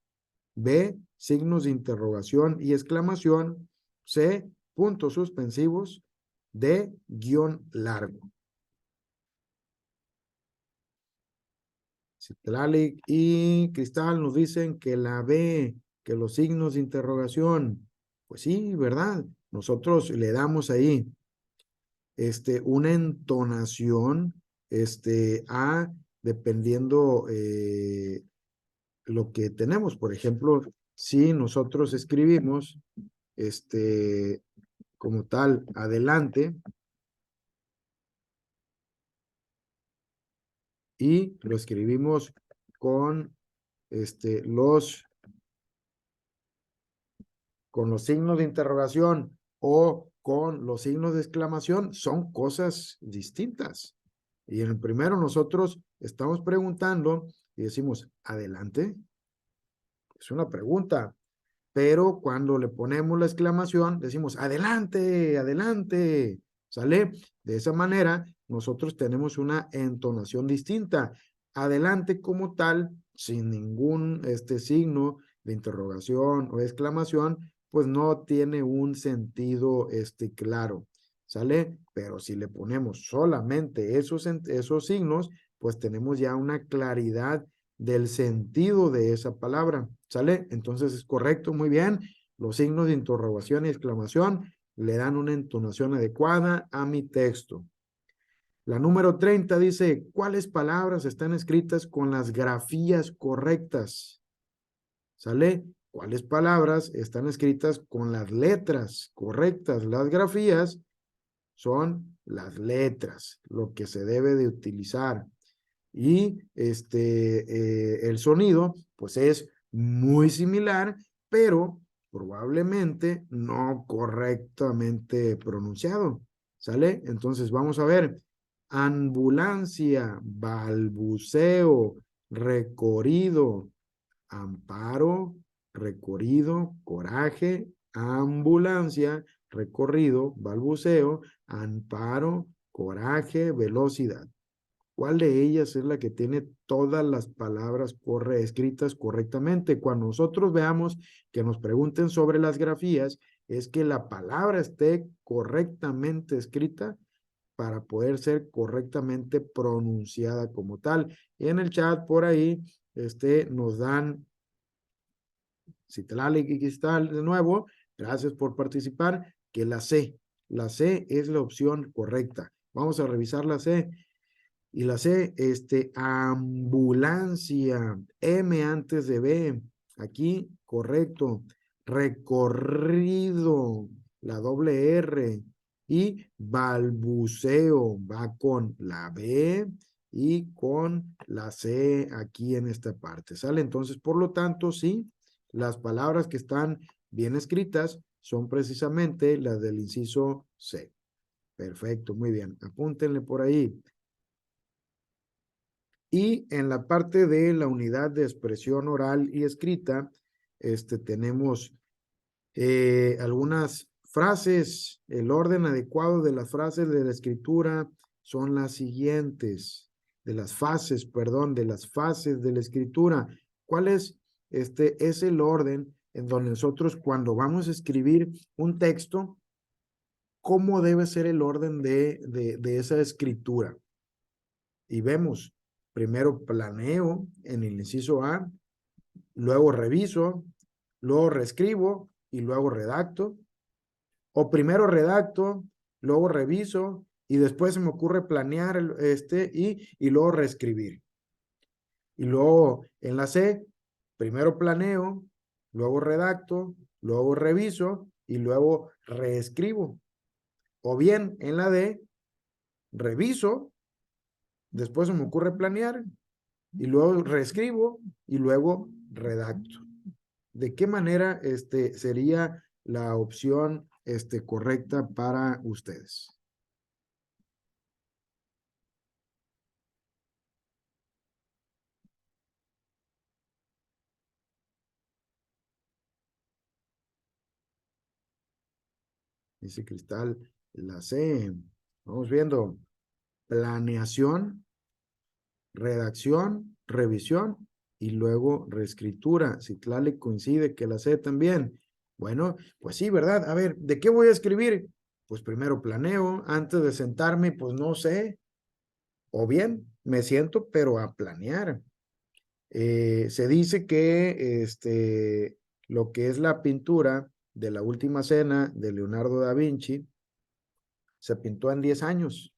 Speaker 1: B, signos de interrogación y exclamación. C, puntos suspensivos. D, guión largo. Citlalic y Cristal nos dicen que la B, que los signos de interrogación. Pues sí, ¿verdad? Nosotros le damos ahí una entonación a dependiendo lo que tenemos. Por ejemplo, si nosotros escribimos como tal, adelante, y lo escribimos con los signos de interrogación o con los signos de exclamación, son cosas distintas. Y en el primero nosotros estamos preguntando y decimos, adelante. Es una pregunta, pero cuando le ponemos la exclamación, decimos, adelante, adelante, ¿sale? De esa manera, nosotros tenemos una entonación distinta. Adelante como tal, sin ningún signo de interrogación o exclamación, pues no tiene un sentido claro, ¿sale? Pero si le ponemos solamente esos signos, pues tenemos ya una claridad del sentido de esa palabra, ¿sale? Entonces es correcto, muy bien. Los signos de interrogación y exclamación le dan una entonación adecuada a mi texto. La número 30 dice, ¿cuáles palabras están escritas con las grafías correctas? ¿Sale? ¿Cuáles palabras están escritas con las letras correctas? Las grafías son las letras, lo que se debe de utilizar. Y el sonido, pues es muy similar, pero probablemente no correctamente pronunciado. ¿Sale? Entonces vamos a ver. Ambulancia, balbuceo, recorrido, amparo, recorrido, coraje, ambulancia, recorrido, balbuceo, amparo, coraje, velocidad. ¿Cuál de ellas es la que tiene todas las palabras escritas correctamente? Cuando nosotros veamos que nos pregunten sobre las grafías, es que la palabra esté correctamente escrita para poder ser correctamente pronunciada como tal. Y en el chat por ahí nos dan, Citlali y Cristal de nuevo, gracias por participar, que la C es la opción correcta. Vamos a revisar la C. Y la C, ambulancia, M antes de B, aquí, correcto, recorrido, la doble R, y balbuceo, va con la B y con la C aquí en esta parte, ¿sale? Entonces, por lo tanto, sí, las palabras que están bien escritas son precisamente las del inciso C. Perfecto, muy bien, apúntenle por ahí. Y en la parte de la unidad de expresión oral y escrita, tenemos algunas frases. El orden adecuado de las frases de la escritura son las siguientes, de las fases, perdón, de las fases de la escritura. ¿Cuál es? Es el orden en donde nosotros cuando vamos a escribir un texto, ¿cómo debe ser el orden de esa escritura? Y vemos, primero planeo en el inciso A, luego reviso, luego reescribo y luego redacto. O primero redacto, luego reviso y después se me ocurre planear y luego reescribir. Y luego en la C, primero planeo, luego redacto, luego reviso y luego reescribo. O bien en la D, reviso, después se me ocurre planear y luego reescribo y luego redacto. ¿De qué manera sería la opción correcta para ustedes? Dice Cristal, la C. Vamos viendo. Planeación, redacción, revisión y luego reescritura. Citlali coincide que la C también. Bueno, pues sí, ¿verdad? A ver, ¿de qué voy a escribir? Pues primero planeo, antes de sentarme, pues no sé. O bien, me siento, pero a planear. Se dice que lo que es la pintura de la Última Cena de Leonardo da Vinci se pintó en 10 años,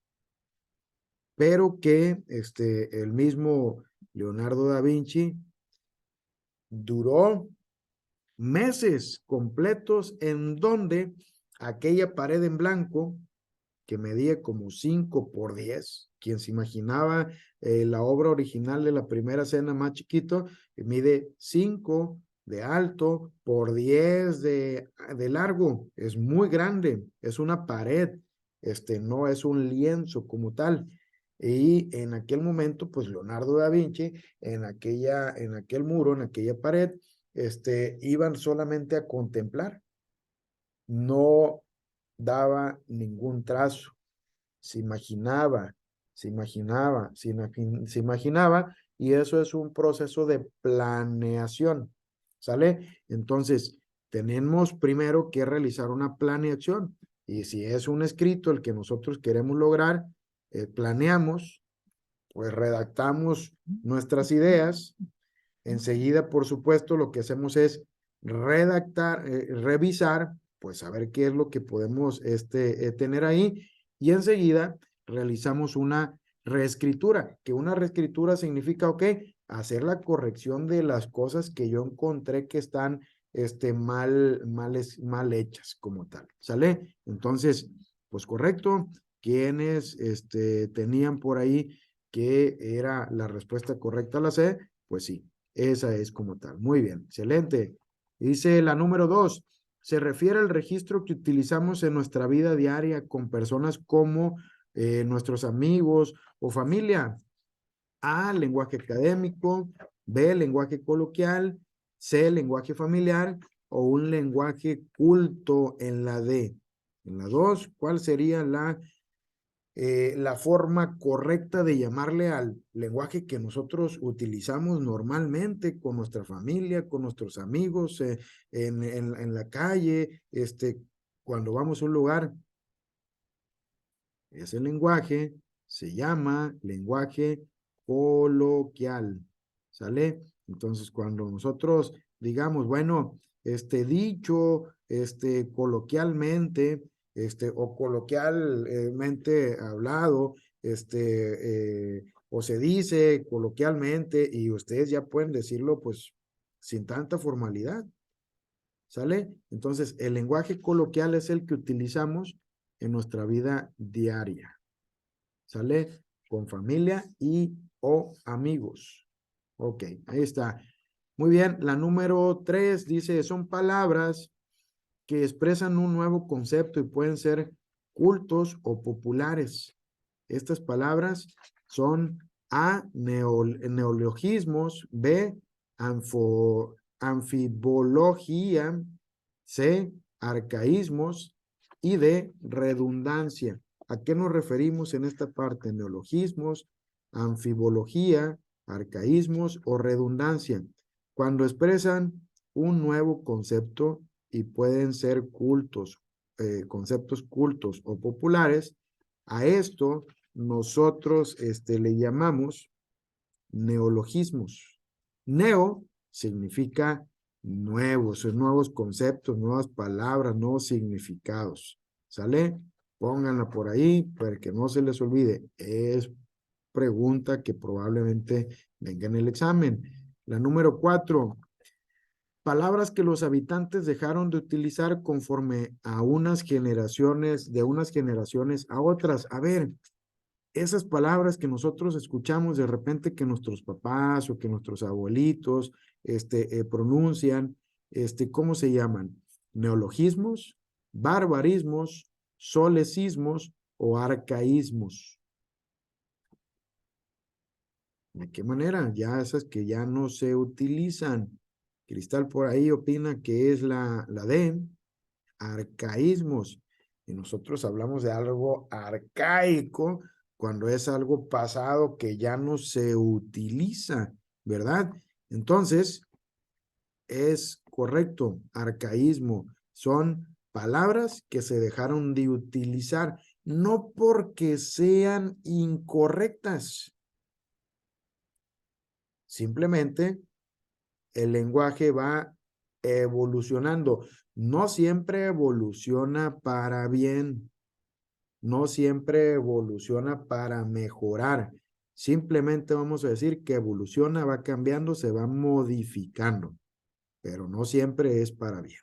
Speaker 1: pero que el mismo Leonardo da Vinci duró meses completos en donde aquella pared en blanco que medía como 5 por 10, quien se imaginaba la obra original de la primera cena más chiquito, mide 5 de alto por 10 de largo, es muy grande, es una pared, no es un lienzo como tal. Y en aquel momento, pues Leonardo da Vinci, en aquel muro, en aquella pared, iban solamente a contemplar, no daba ningún trazo, se imaginaba, se imaginaba, y eso es un proceso de planeación, ¿sale? Entonces, tenemos primero que realizar una planeación, y si es un escrito el que nosotros queremos lograr, planeamos, pues redactamos nuestras ideas. Enseguida, por supuesto, lo que hacemos es redactar, revisar, pues saber qué es lo que podemos tener ahí, y enseguida realizamos una reescritura, que una reescritura significa, ok, hacer la corrección de las cosas que yo encontré que están mal hechas como tal, ¿sale? Entonces, pues correcto, quienes tenían por ahí que era la respuesta correcta a la C, pues sí, esa es como tal. Muy bien, excelente. Dice la número 2, se refiere al registro que utilizamos en nuestra vida diaria con personas como nuestros amigos o familia. A, lenguaje académico, B, lenguaje coloquial, C, lenguaje familiar o un lenguaje culto en la D. En la 2, ¿cuál sería la la forma correcta de llamarle al lenguaje que nosotros utilizamos normalmente con nuestra familia, con nuestros amigos, en la calle, cuando vamos a un lugar. Ese lenguaje se llama lenguaje coloquial, ¿sale? Entonces, cuando nosotros digamos, bueno, dicho, coloquialmente, o coloquialmente hablado, o se dice coloquialmente, y ustedes ya pueden decirlo, pues, sin tanta formalidad, ¿sale? Entonces, el lenguaje coloquial es el que utilizamos en nuestra vida diaria, ¿sale? Con familia y o amigos. Ok, ahí está. Muy bien, la número 3 dice, son palabras que expresan un nuevo concepto y pueden ser cultos o populares. Estas palabras son A, neologismos, B, anfibología, C, arcaísmos y D, redundancia. ¿A qué nos referimos en esta parte? Neologismos, anfibología, arcaísmos o redundancia. Cuando expresan un nuevo concepto y pueden ser cultos, conceptos cultos o populares, a esto nosotros le llamamos neologismos. Neo significa nuevos, nuevos conceptos, nuevas palabras, nuevos significados. ¿Sale? Pónganla por ahí para que no se les olvide. Es pregunta que probablemente venga en el examen. La número 4. Palabras que los habitantes dejaron de utilizar conforme a unas generaciones, de unas generaciones a otras. A ver, esas palabras que nosotros escuchamos de repente que nuestros papás o que nuestros abuelitos pronuncian, ¿cómo se llaman? Neologismos, barbarismos, solecismos o arcaísmos. ¿De qué manera? Ya esas que ya no se utilizan. Cristal por ahí opina que es la D, arcaísmos. Y nosotros hablamos de algo arcaico cuando es algo pasado que ya no se utiliza, ¿verdad? Entonces, es correcto, arcaísmo. Son palabras que se dejaron de utilizar, no porque sean incorrectas. Simplemente el lenguaje va evolucionando. No siempre evoluciona para bien. No siempre evoluciona para mejorar. Simplemente vamos a decir que evoluciona, va cambiando, se va modificando, pero no siempre es para bien.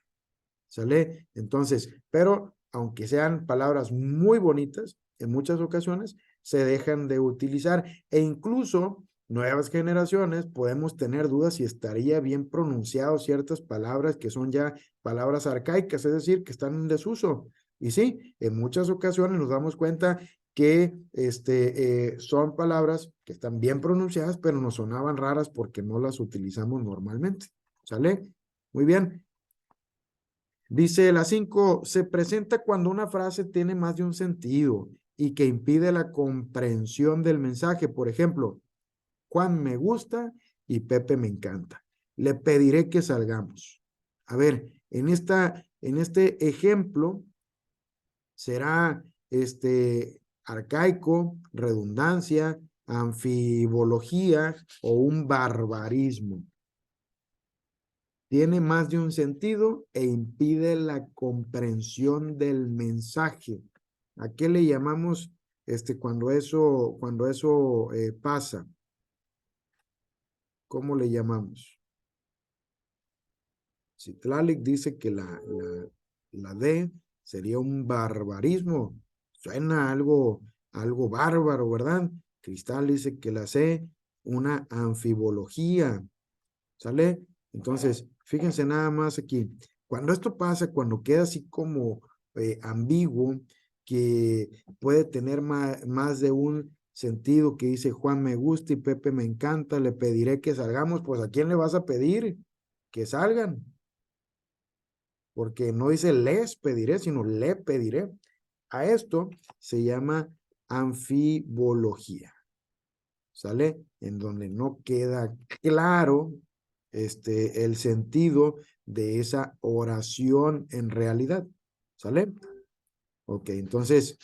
Speaker 1: ¿Sale? Entonces, pero aunque sean palabras muy bonitas, en muchas ocasiones se dejan de utilizar e incluso nuevas generaciones podemos tener dudas si estaría bien pronunciado ciertas palabras que son ya palabras arcaicas, es decir, que están en desuso. Y sí, en muchas ocasiones nos damos cuenta que son palabras que están bien pronunciadas, pero nos sonaban raras porque no las utilizamos normalmente. ¿Sale? Muy bien. Dice la 5, se presenta cuando una frase tiene más de un sentido y que impide la comprensión del mensaje. Por ejemplo, Juan me gusta y Pepe me encanta. Le pediré que salgamos. A ver, en este ejemplo será arcaico, redundancia, anfibología o un barbarismo. Tiene más de un sentido e impide la comprensión del mensaje. ¿A qué le llamamos cuando eso pasa? ¿Cómo le llamamos? Citlalic dice que la D sería un barbarismo. Suena algo bárbaro, ¿verdad? Cristal dice que la C, una anfibología. ¿Sale? Entonces, fíjense nada más aquí. Cuando esto pasa, cuando queda así como ambiguo, que puede tener más de un sentido que dice Juan me gusta y Pepe me encanta, le pediré que salgamos, pues ¿a quién le vas a pedir que salgan? Porque no dice les pediré, sino le pediré. A esto se llama anfibología. ¿Sale? En donde no queda claro el sentido de esa oración en realidad. ¿Sale? Ok, entonces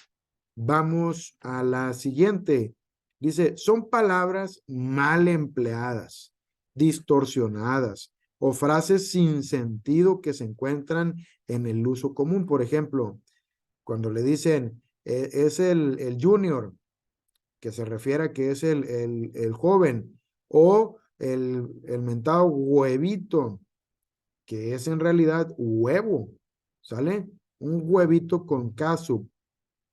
Speaker 1: vamos a la siguiente. Dice, son palabras mal empleadas, distorsionadas o frases sin sentido que se encuentran en el uso común. Por ejemplo, cuando le dicen, es el junior, que se refiere a que es el joven, o el mentado huevito, que es en realidad huevo, ¿sale? Un huevito con casu.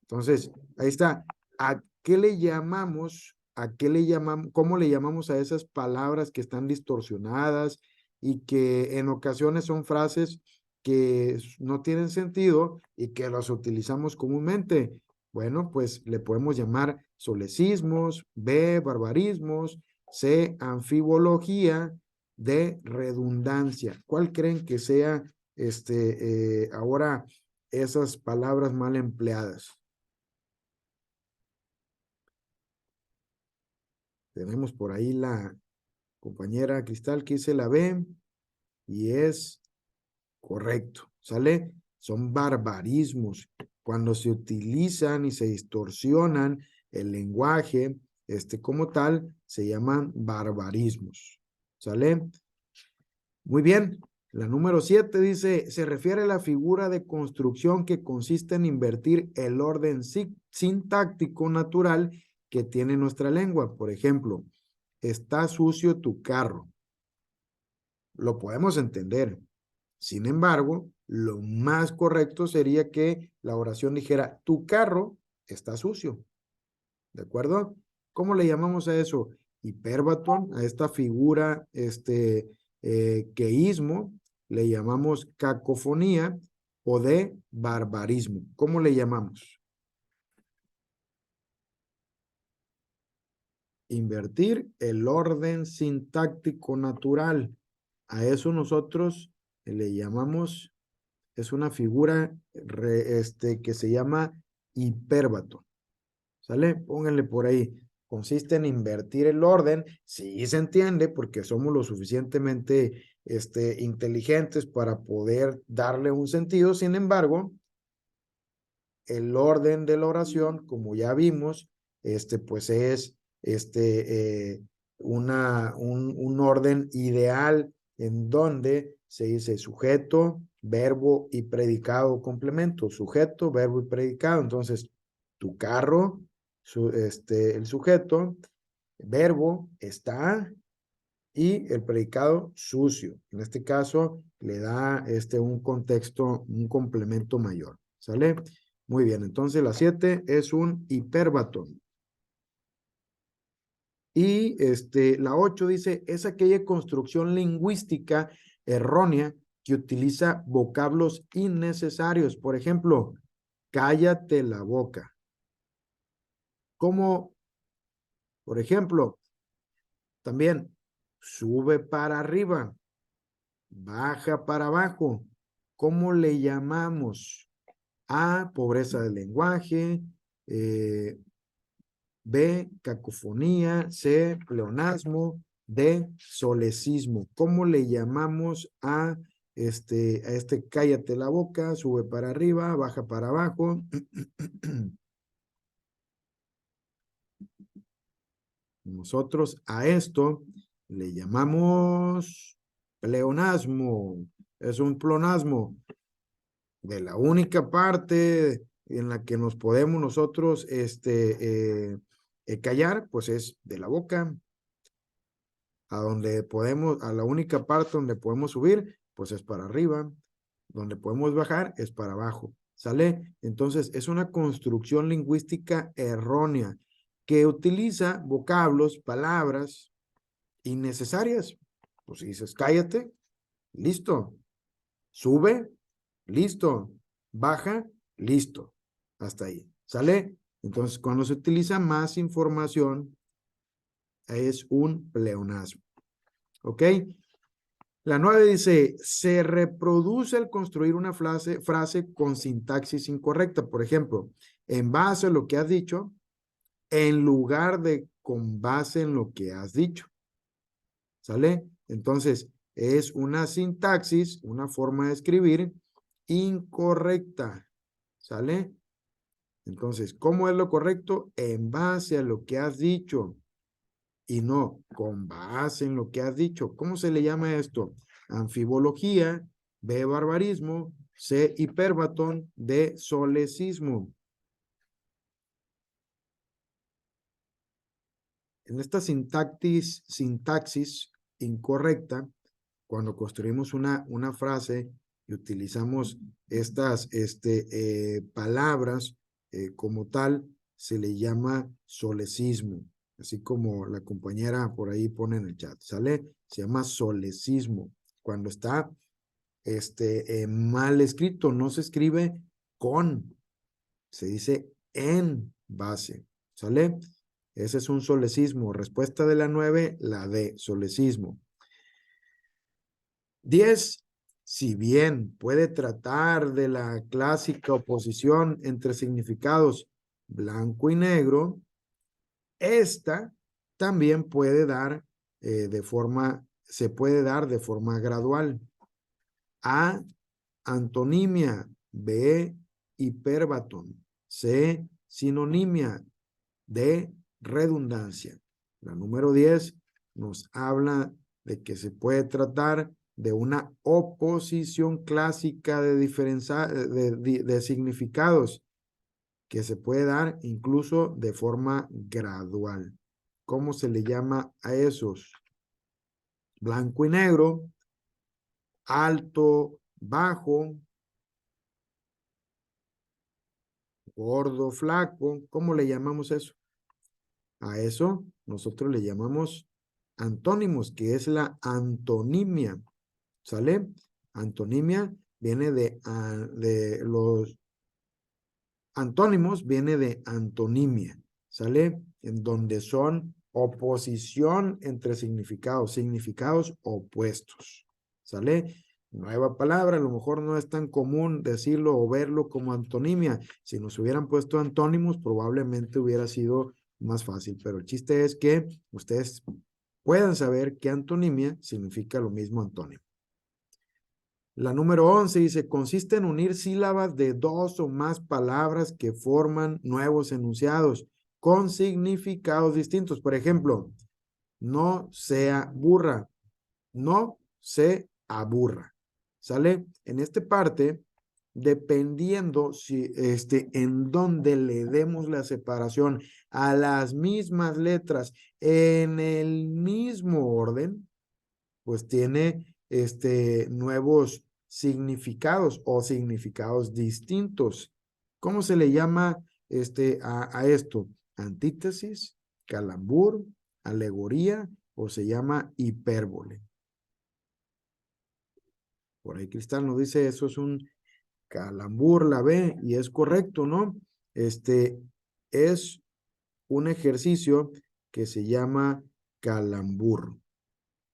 Speaker 1: Entonces, ahí está. ¿A qué le llamamos? ¿A qué le llamamos? ¿Cómo le llamamos a esas palabras que están distorsionadas y que en ocasiones son frases que no tienen sentido y que las utilizamos comúnmente? Bueno, pues le podemos llamar solecismos, B, barbarismos, C, anfibología, D, redundancia. ¿Cuál creen que sea ahora esas palabras mal empleadas? Tenemos por ahí la compañera Cristal que dice la B y es correcto, ¿sale? Son barbarismos. Cuando se utilizan y se distorsionan el lenguaje, como tal, se llaman barbarismos, ¿sale? Muy bien. La número 7 dice, se refiere a la figura de construcción que consiste en invertir el orden sintáctico natural que tiene nuestra lengua. Por ejemplo, está sucio tu carro. Lo podemos entender. Sin embargo, lo más correcto sería que la oración dijera, tu carro está sucio. ¿De acuerdo? ¿Cómo le llamamos a eso? Hiperbatón, a esta figura, queísmo, le llamamos cacofonía o de barbarismo. ¿Cómo le llamamos? Invertir el orden sintáctico natural. A eso nosotros le llamamos, es una figura que se llama hiperbatón. ¿Sale? Pónganle por ahí. Consiste en invertir el orden. Sí se entiende porque somos lo suficientemente inteligentes para poder darle un sentido. Sin embargo, el orden de la oración, como ya vimos, pues es un orden ideal en donde se dice sujeto, verbo y predicado complemento. Sujeto, verbo y predicado. Entonces, tu carro, el sujeto, verbo está y el predicado sucio. En este caso, le da un contexto, un complemento mayor. ¿Sale? Muy bien, entonces la 7 es un hiperbatón. Y la 8 dice, es aquella construcción lingüística errónea que utiliza vocablos innecesarios. Por ejemplo, cállate la boca. Como, por ejemplo, también sube para arriba, baja para abajo. ¿Cómo le llamamos? A, pobreza del lenguaje, B, cacofonía, C, pleonasmo, D, solecismo. ¿Cómo le llamamos a cállate la boca, sube para arriba, baja para abajo? Nosotros a esto le llamamos pleonasmo. Es un pleonasmo. De la única parte en la que nos podemos nosotros callar, pues es de la boca. A donde podemos, a la única parte donde podemos subir, pues es para arriba. Donde podemos bajar es para abajo. ¿Sale? Entonces es una construcción lingüística errónea que utiliza vocablos, palabras innecesarias. Pues si dices cállate, listo. Sube, listo. Baja, listo. Hasta ahí. ¿Sale? Entonces, cuando se utiliza más información, es un pleonasmo. ¿Ok? La 9 dice, se reproduce al construir una frase con sintaxis incorrecta. Por ejemplo, en base a lo que has dicho, en lugar de con base en lo que has dicho. ¿Sale? Entonces, es una sintaxis, una forma de escribir incorrecta. ¿Sale? Entonces, ¿cómo es lo correcto? En base a lo que has dicho y no con base en lo que has dicho. ¿Cómo se le llama esto? Anfibología, B, barbarismo, C, hipérbaton, D, solecismo. En esta sintaxis incorrecta, cuando construimos una frase y utilizamos estas palabras como tal, se le llama solecismo, así como la compañera por ahí pone en el chat, ¿sale? Se llama solecismo. Cuando está mal escrito, no se escribe con, se dice en base, ¿sale? Ese es un solecismo. Respuesta de la 9, la D, solecismo. 10. Si bien puede tratar de la clásica oposición entre significados blanco y negro, esta también puede dar se puede dar de forma gradual. A, antonimia. B, hipérbaton. C, sinonimia. D, redundancia. La número 10 nos habla de que se puede tratar de una oposición clásica de significados que se puede dar incluso de forma gradual. ¿Cómo se le llama a esos? Blanco y negro, alto, bajo, gordo, flaco. ¿Cómo le llamamos eso? A eso nosotros le llamamos antónimos, que es la antonimia. ¿Sale? Antonimia viene de los antónimos, viene de antonimia. ¿Sale? En donde son oposición entre significados, significados opuestos. ¿Sale? Nueva palabra, a lo mejor no es tan común decirlo o verlo como antonimia. Si nos hubieran puesto antónimos, probablemente hubiera sido más fácil, pero el chiste es que ustedes puedan saber que antonimia significa lo mismo antónimo. La número 11 dice, consiste en unir sílabas de dos o más palabras que forman nuevos enunciados con significados distintos. Por ejemplo, no sea burra, no se aburra. ¿Sale? En esta parte, dependiendo si en dónde le demos la separación a las mismas letras en el mismo orden, pues tiene nuevos significados o significados distintos. ¿Cómo se le llama a esto? Antítesis, calambur, alegoría o se llama hipérbole. Por ahí Cristal nos dice, eso es un calambur, la B, y es correcto, ¿no? Es un ejercicio que se llama calambur,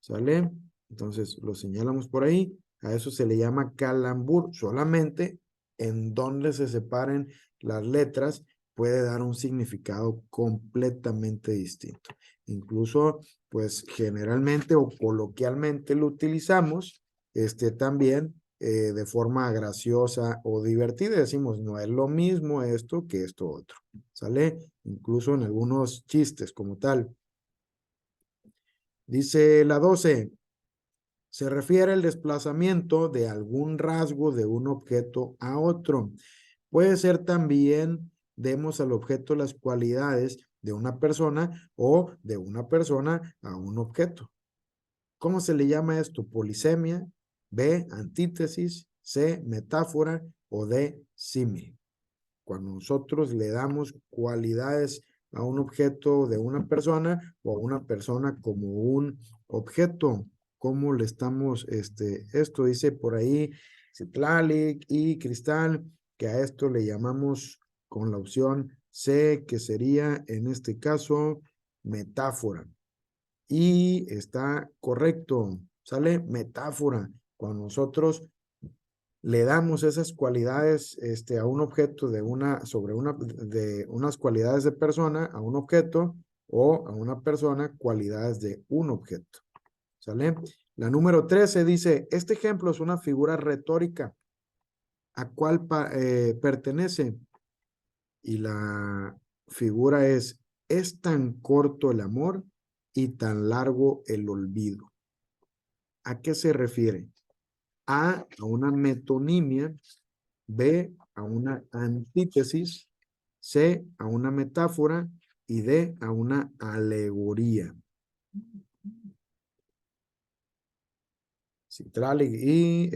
Speaker 1: ¿sale? Entonces, lo señalamos por ahí, a eso se le llama calambur, solamente en donde se separen las letras puede dar un significado completamente distinto. Incluso, pues, generalmente o coloquialmente lo utilizamos, también de forma graciosa o divertida. Decimos, no es lo mismo esto que esto otro, ¿sale? Incluso en algunos chistes como tal. Dice la 12, se refiere al desplazamiento de algún rasgo de un objeto a otro. Puede ser también, demos al objeto las cualidades de una persona o de una persona a un objeto. ¿Cómo se le llama esto? Polisemia, B, antítesis, C, metáfora o D, símil. Cuando nosotros le damos cualidades a un objeto de una persona o a una persona como un objeto, ¿cómo le estamos, esto dice por ahí Citlalic y Cristal, que a esto le llamamos con la opción C, que sería en este caso metáfora. Y está correcto, ¿sale? Metáfora. Cuando nosotros le damos esas cualidades a un objeto de unas cualidades de persona a un objeto, o a una persona cualidades de un objeto. ¿Sale? La número 13 dice, este ejemplo es una figura retórica. ¿A cuál pertenece? Y la figura es tan corto el amor y tan largo el olvido. ¿A qué se refiere? A una metonimia, B, a una antítesis, C, a una metáfora y D, a una alegoría. Citral y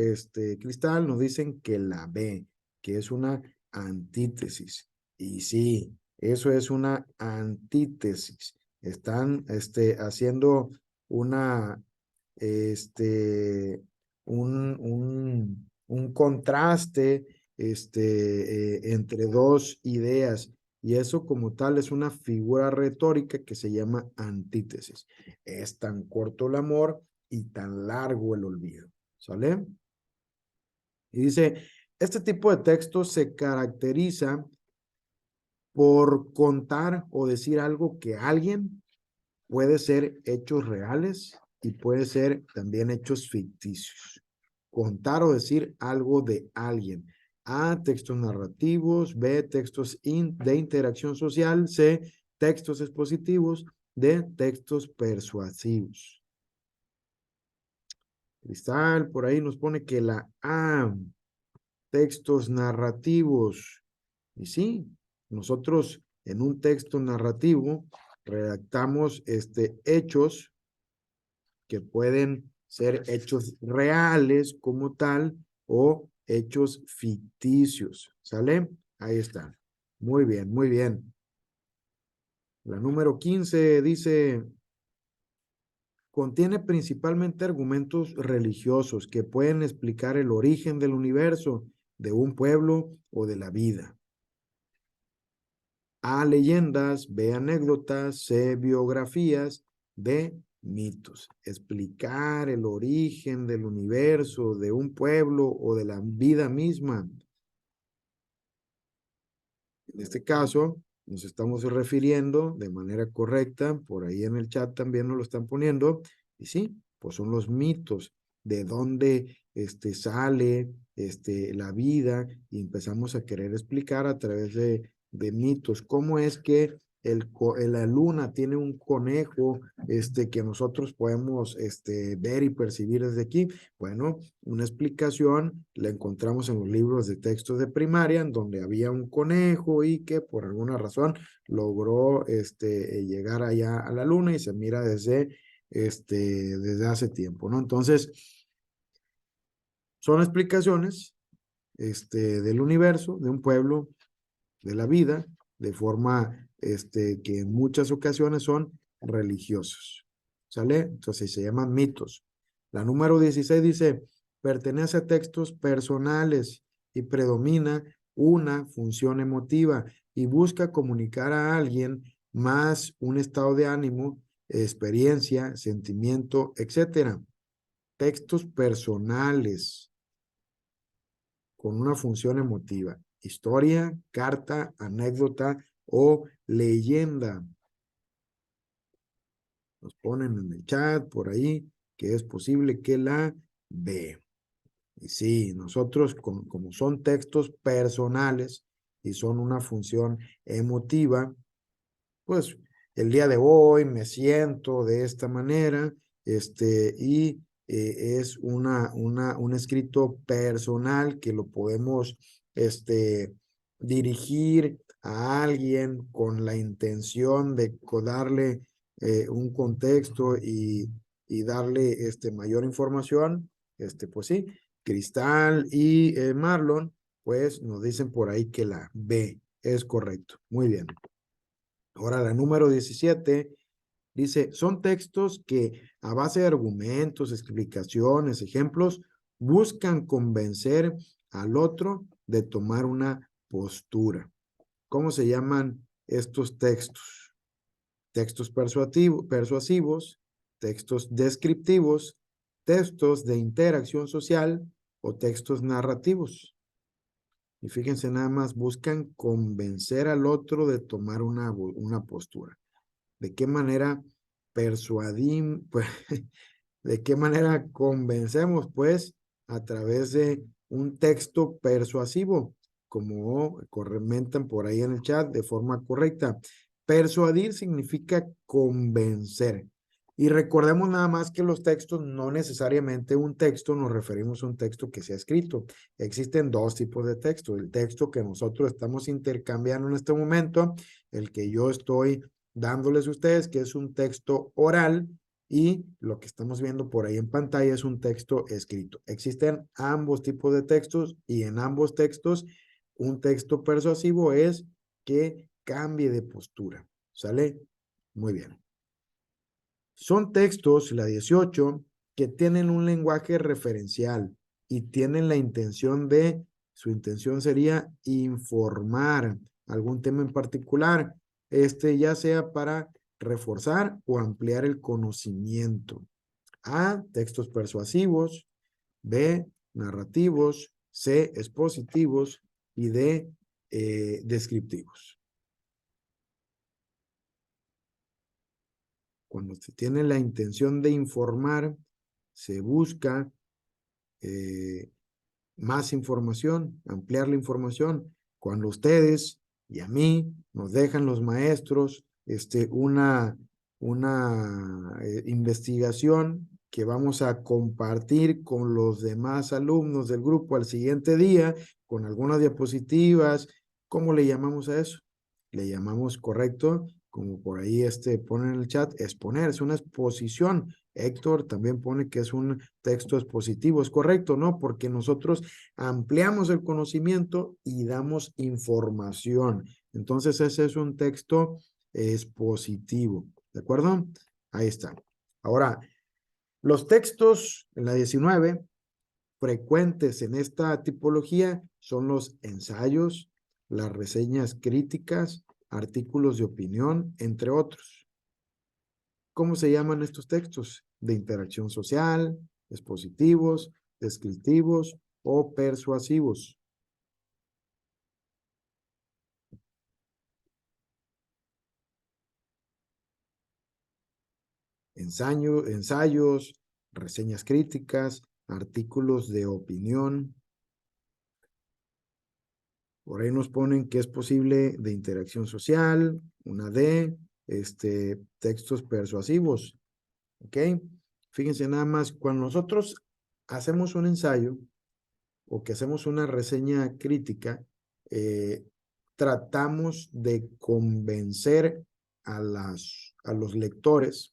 Speaker 1: Cristal nos dicen que la B, que es una antítesis. Y sí, eso es una antítesis. Están haciendo una, un contraste entre dos ideas. Y eso como tal es una figura retórica que se llama antítesis. Es tan corto el amor y tan largo el olvido. ¿Sale? Y dice, este tipo de texto se caracteriza por contar o decir algo que alguien puede ser hechos reales y puede ser también hechos ficticios. Contar o decir algo de alguien. A, textos narrativos. B, textos de interacción social. C, textos expositivos. D, textos persuasivos. Cristal, por ahí nos pone que la A, textos narrativos. Y sí, nosotros en un texto narrativo redactamos hechos que pueden ser hechos reales como tal o hechos ficticios. ¿Sale? Ahí está. Muy bien, muy bien. La número 15 dice, contiene principalmente argumentos religiosos que pueden explicar el origen del universo, de un pueblo o de la vida. A, leyendas. B, anécdotas. C, biografías. D, mitos. Explicar el origen del universo, de un pueblo o de la vida misma. En este caso, nos estamos refiriendo de manera correcta, por ahí en el chat también nos lo están poniendo, y sí, pues son los mitos, de dónde sale la vida, y empezamos a querer explicar a través de mitos, cómo es que la luna tiene un conejo que nosotros podemos ver y percibir desde aquí. Bueno, una explicación la encontramos en los libros de textos de primaria, en donde había un conejo y que por alguna razón logró llegar allá a la luna y se mira desde hace tiempo, ¿no? Entonces, son explicaciones del universo, de un pueblo, de la vida, de forma que en muchas ocasiones son religiosos. ¿Sale? Entonces se llaman mitos. La número 16 dice, pertenece a textos personales y predomina una función emotiva y busca comunicar a alguien más un estado de ánimo, experiencia, sentimiento, etcétera. Textos personales con una función emotiva. Historia, carta, anécdota o leyenda. Nos ponen en el chat por ahí que es posible que la B. Y sí, nosotros como son textos personales y son una función emotiva, pues el día de hoy me siento de esta manera, y es un escrito personal que lo podemos dirigir a alguien con la intención de darle un contexto y darle mayor información. Pues sí, Cristal y Marlon, pues nos dicen por ahí que la B es correcto. Muy bien. Ahora la número 17 dice, son textos que a base de argumentos, explicaciones, ejemplos, buscan convencer al otro de tomar una postura. ¿Cómo se llaman estos textos? Textos persuasivos, textos descriptivos, textos de interacción social o textos narrativos. Y fíjense nada más, buscan convencer al otro de tomar una postura. ¿De qué manera persuadimos? Pues, ¿de qué manera convencemos? Pues a través de un texto persuasivo, como comentan por ahí en el chat de forma correcta. Persuadir significa convencer. Y recordemos nada más que los textos, no necesariamente un texto, nos referimos a un texto que sea escrito. Existen dos tipos de texto. El texto que nosotros estamos intercambiando en este momento, el que yo estoy dándoles a ustedes, que es un texto oral, y lo que estamos viendo por ahí en pantalla es un texto escrito. Existen ambos tipos de textos y en ambos textos un texto persuasivo es que cambie de postura. ¿Sale? Muy bien. Son textos, la 18, que tienen un lenguaje referencial y tienen la intención su intención sería informar algún tema en particular, ya sea para reforzar o ampliar el conocimiento. A, textos persuasivos. B, narrativos. C, expositivos. Y D, descriptivos. Cuando se tiene la intención de informar, se busca más información, ampliar la información. Cuando ustedes y a mí nos dejan los maestros una investigación que vamos a compartir con los demás alumnos del grupo al siguiente día, con algunas diapositivas. ¿Cómo le llamamos a eso? Le llamamos, correcto, como por ahí ponen en el chat, exponer, es una exposición. Héctor también pone que es un texto expositivo, es correcto, ¿no? Porque nosotros ampliamos el conocimiento y damos información. Entonces ese es un texto expositivo, ¿de acuerdo? Ahí está. Ahora, los textos en la 19 frecuentes en esta tipología son los ensayos, las reseñas críticas, artículos de opinión, entre otros. ¿Cómo se llaman estos textos? De interacción social, expositivos, descriptivos o persuasivos. Ensayos, reseñas críticas, artículos de opinión. Por ahí nos ponen que es posible de interacción social, una D, textos persuasivos. ¿Ok? Fíjense nada más, cuando nosotros hacemos un ensayo o que hacemos una reseña crítica, tratamos de convencer a los lectores,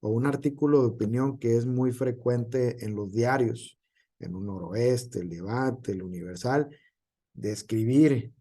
Speaker 1: o un artículo de opinión que es muy frecuente en los diarios, en el Noroeste, el Debate, el Universal, de escribir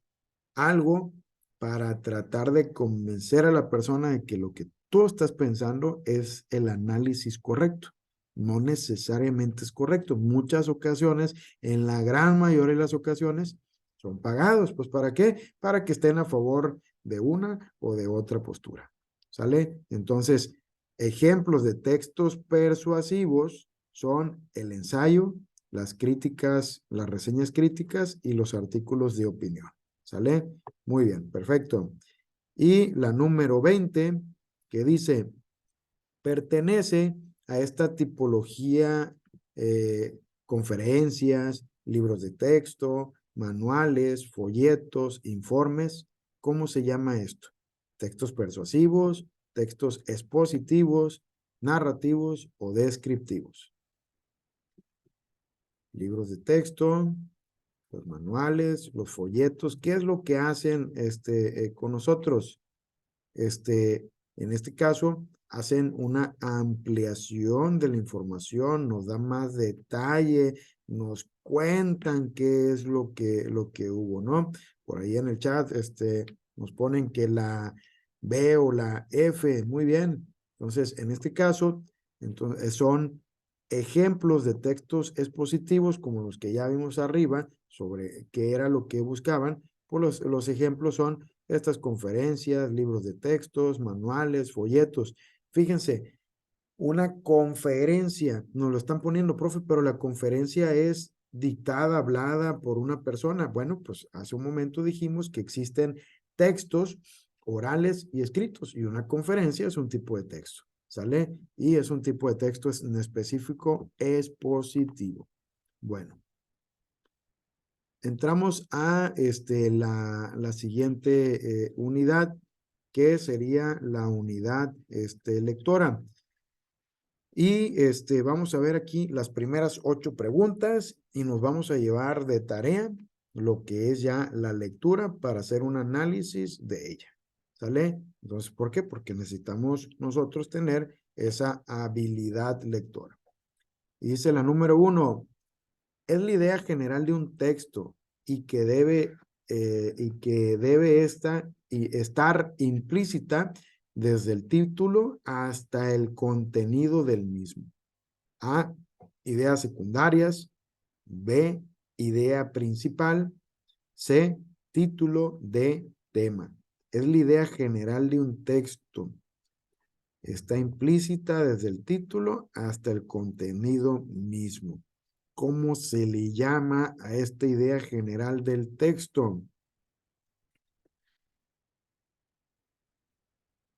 Speaker 1: algo para tratar de convencer a la persona de que lo que tú estás pensando es el análisis correcto. No necesariamente es correcto. Muchas ocasiones, en la gran mayoría de las ocasiones, son pagados. Pues ¿para qué? Para que estén a favor de una o de otra postura. ¿Sale? Entonces, ejemplos de textos persuasivos son el ensayo, las críticas, las reseñas críticas y los artículos de opinión. ¿Sale? Muy bien, perfecto. Y la número 20, que dice, pertenece a esta tipología, conferencias, libros de texto, manuales, folletos, informes. ¿Cómo se llama esto? Textos persuasivos, textos expositivos, narrativos o descriptivos. Libros de texto, los manuales, los folletos. ¿Qué es lo que hacen con nosotros? En este caso, hacen una ampliación de la información, nos dan más detalle, nos cuentan qué es lo que hubo, ¿no? Por ahí en el chat, nos ponen que la B o la F, muy bien. Entonces, en este caso, son ejemplos de textos expositivos como los que ya vimos arriba sobre qué era lo que buscaban. Pues los ejemplos son estas conferencias, libros de textos, manuales, folletos. Fíjense, una conferencia, nos lo están poniendo, profe, pero la conferencia es dictada, hablada por una persona? Bueno, pues hace un momento dijimos que existen textos orales y escritos, y una conferencia es un tipo de texto, ¿sale? Y es un tipo de texto en específico expositivo. Bueno, entramos a la siguiente unidad, que sería la unidad lectora. Y vamos a ver aquí las primeras 8 preguntas y nos vamos a llevar de tarea lo que es ya la lectura para hacer un análisis de ella. ¿Sale? Entonces, ¿por qué? Porque necesitamos nosotros tener esa habilidad lectora. Y dice la número 1, es la idea general de un texto y que debe estar implícita desde el título hasta el contenido del mismo. A, ideas secundarias. B, idea principal. C, título de tema. Es la idea general de un texto. Está implícita desde el título hasta el contenido mismo. ¿Cómo se le llama a esta idea general del texto?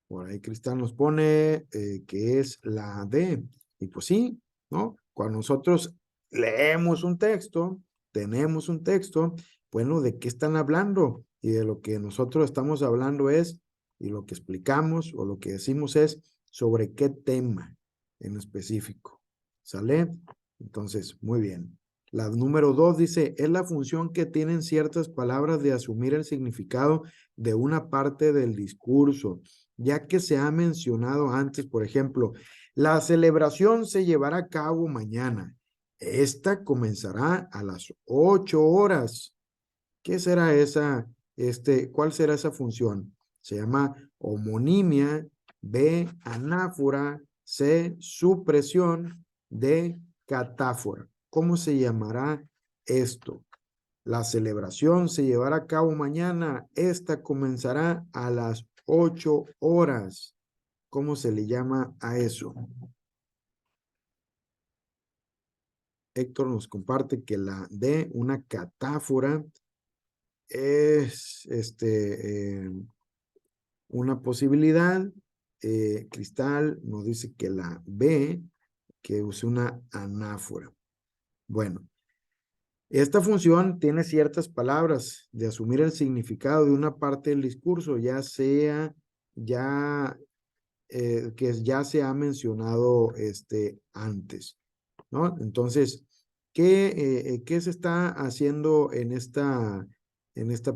Speaker 1: Por ahí Cristal nos pone que es la D. Y pues sí, ¿no? Cuando nosotros leemos un texto, tenemos un texto, bueno, ¿de qué están hablando? Y de lo que nosotros estamos hablando es, y lo que explicamos o lo que decimos es sobre qué tema en específico. ¿Sale? Entonces, muy bien. La número 2 dice, es la función que tienen ciertas palabras de asumir el significado de una parte del discurso, ya que se ha mencionado antes, por ejemplo, la celebración se llevará a cabo mañana. Esta comenzará a las 8 horas. ¿Qué será esa, cuál será esa función? Se llama homonimia, B, anáfora, C, supresión, D, catáfora. ¿Cómo se llamará esto? La celebración se llevará a cabo mañana. Esta comenzará a las 8 horas. ¿Cómo se le llama a eso? Héctor nos comparte que la D, una catáfora, es una posibilidad. Cristal nos dice que la B, que use una anáfora. Bueno, esta función tiene ciertas palabras de asumir el significado de una parte del discurso, ya sea que ya se ha mencionado antes, ¿no? Entonces, ¿qué se está haciendo en esta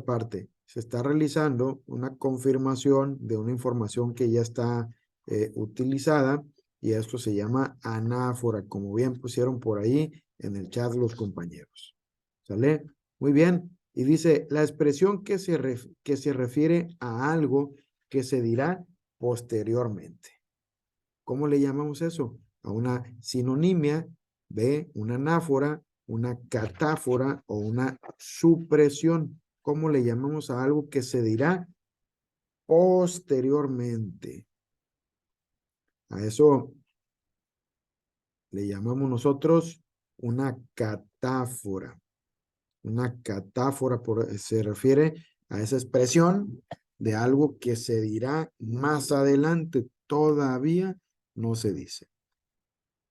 Speaker 1: parte? Se está realizando una confirmación de una información que ya está utilizada, y esto se llama anáfora, como bien pusieron por ahí en el chat los compañeros. ¿Sale? Muy bien. Y dice, la expresión que se refiere a algo que se dirá posteriormente. ¿Cómo le llamamos eso? A una sinonimia, B, una anáfora, una catáfora o una supresión. ¿Cómo le llamamos a algo que se dirá posteriormente? A eso le llamamos nosotros una catáfora. Una catáfora se refiere a esa expresión de algo que se dirá más adelante, todavía no se dice.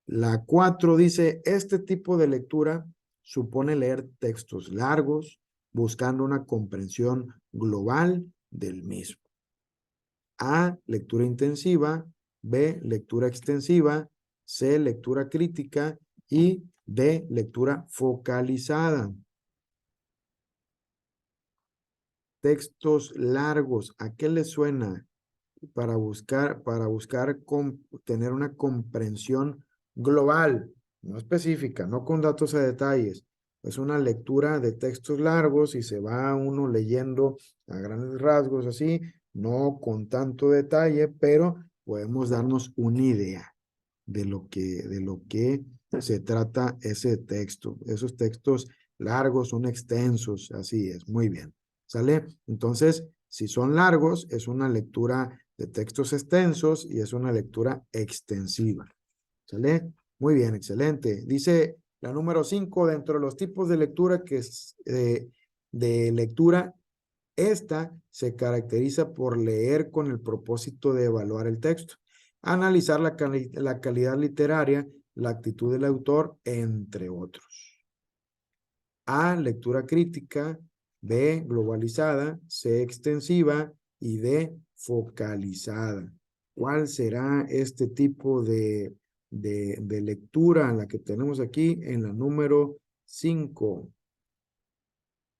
Speaker 1: La 4 dice, este tipo de lectura supone leer textos largos, buscando una comprensión global del mismo. A, lectura intensiva. B, lectura extensiva. C, lectura crítica. Y D, lectura focalizada. Textos largos, ¿a qué le suena? Para buscar tener una comprensión global, no específica, no con datos a detalles. Es una lectura de textos largos y se va uno leyendo a grandes rasgos así, no con tanto detalle, pero podemos darnos una idea de lo que se trata ese texto. Esos textos largos son extensos, así es, muy bien. ¿Sale? Entonces, si son largos, es una lectura de textos extensos y es una lectura extensiva. ¿Sale? Muy bien, excelente. Dice La número 5, dentro de los tipos de lectura que es de lectura, esta se caracteriza por leer con el propósito de evaluar el texto, analizar la calidad literaria, la actitud del autor, entre otros. A, lectura crítica. B, globalizada. C, extensiva. Y D, focalizada. ¿Cuál será este tipo de lectura, la que tenemos aquí en la número 5?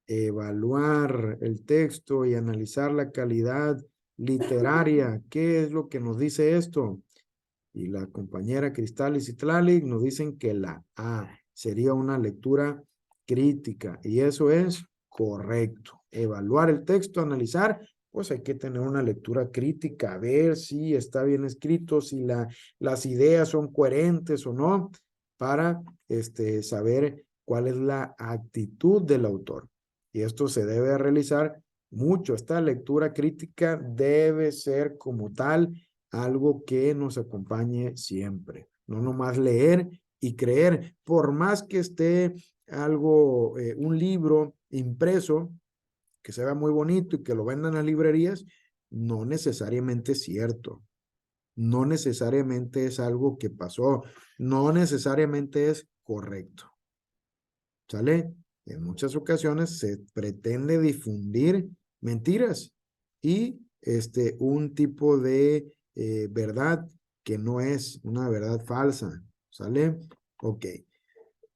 Speaker 1: Evaluar el texto y analizar la calidad literaria. ¿Qué es lo que nos dice esto? Y la compañera Cristal y Citlali nos dicen que la A sería una lectura crítica, y eso es correcto. Evaluar el texto, analizar, pues hay que tener una lectura crítica, a ver si está bien escrito, si las ideas son coherentes o no, para saber cuál es la actitud del autor. Y esto se debe realizar mucho. Esta lectura crítica debe ser como tal algo que nos acompañe siempre. No nomás leer y creer, por más que esté algo, un libro impreso, que se vea muy bonito y que lo vendan en las librerías, no necesariamente es cierto. No necesariamente es algo que pasó. No necesariamente es correcto. ¿Sale? En muchas ocasiones se pretende difundir mentiras y un tipo de verdad que no es una verdad falsa. ¿Sale? Ok.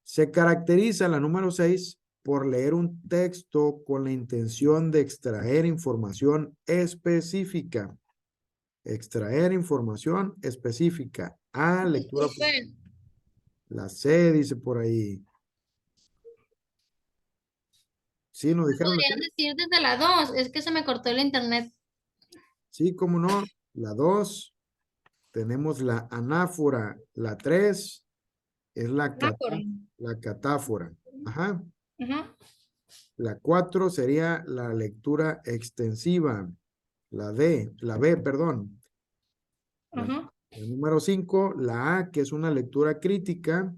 Speaker 1: Se caracteriza la número 6 por leer un texto con la intención de extraer información específica. Extraer información específica. Ah, lectura.
Speaker 4: Profe,
Speaker 1: La C dice por ahí. Sí, nos dijeron la C.
Speaker 4: podrían decir desde la 2, es que se me cortó el internet.
Speaker 1: Sí, cómo no. La 2, tenemos la anáfora. La 3 es
Speaker 4: Anáfora.
Speaker 1: la catáfora. Ajá.
Speaker 4: Ajá,
Speaker 1: La 4 sería la lectura extensiva. La B, perdón.
Speaker 4: ajá.
Speaker 1: La número 5, la A, que es una lectura crítica.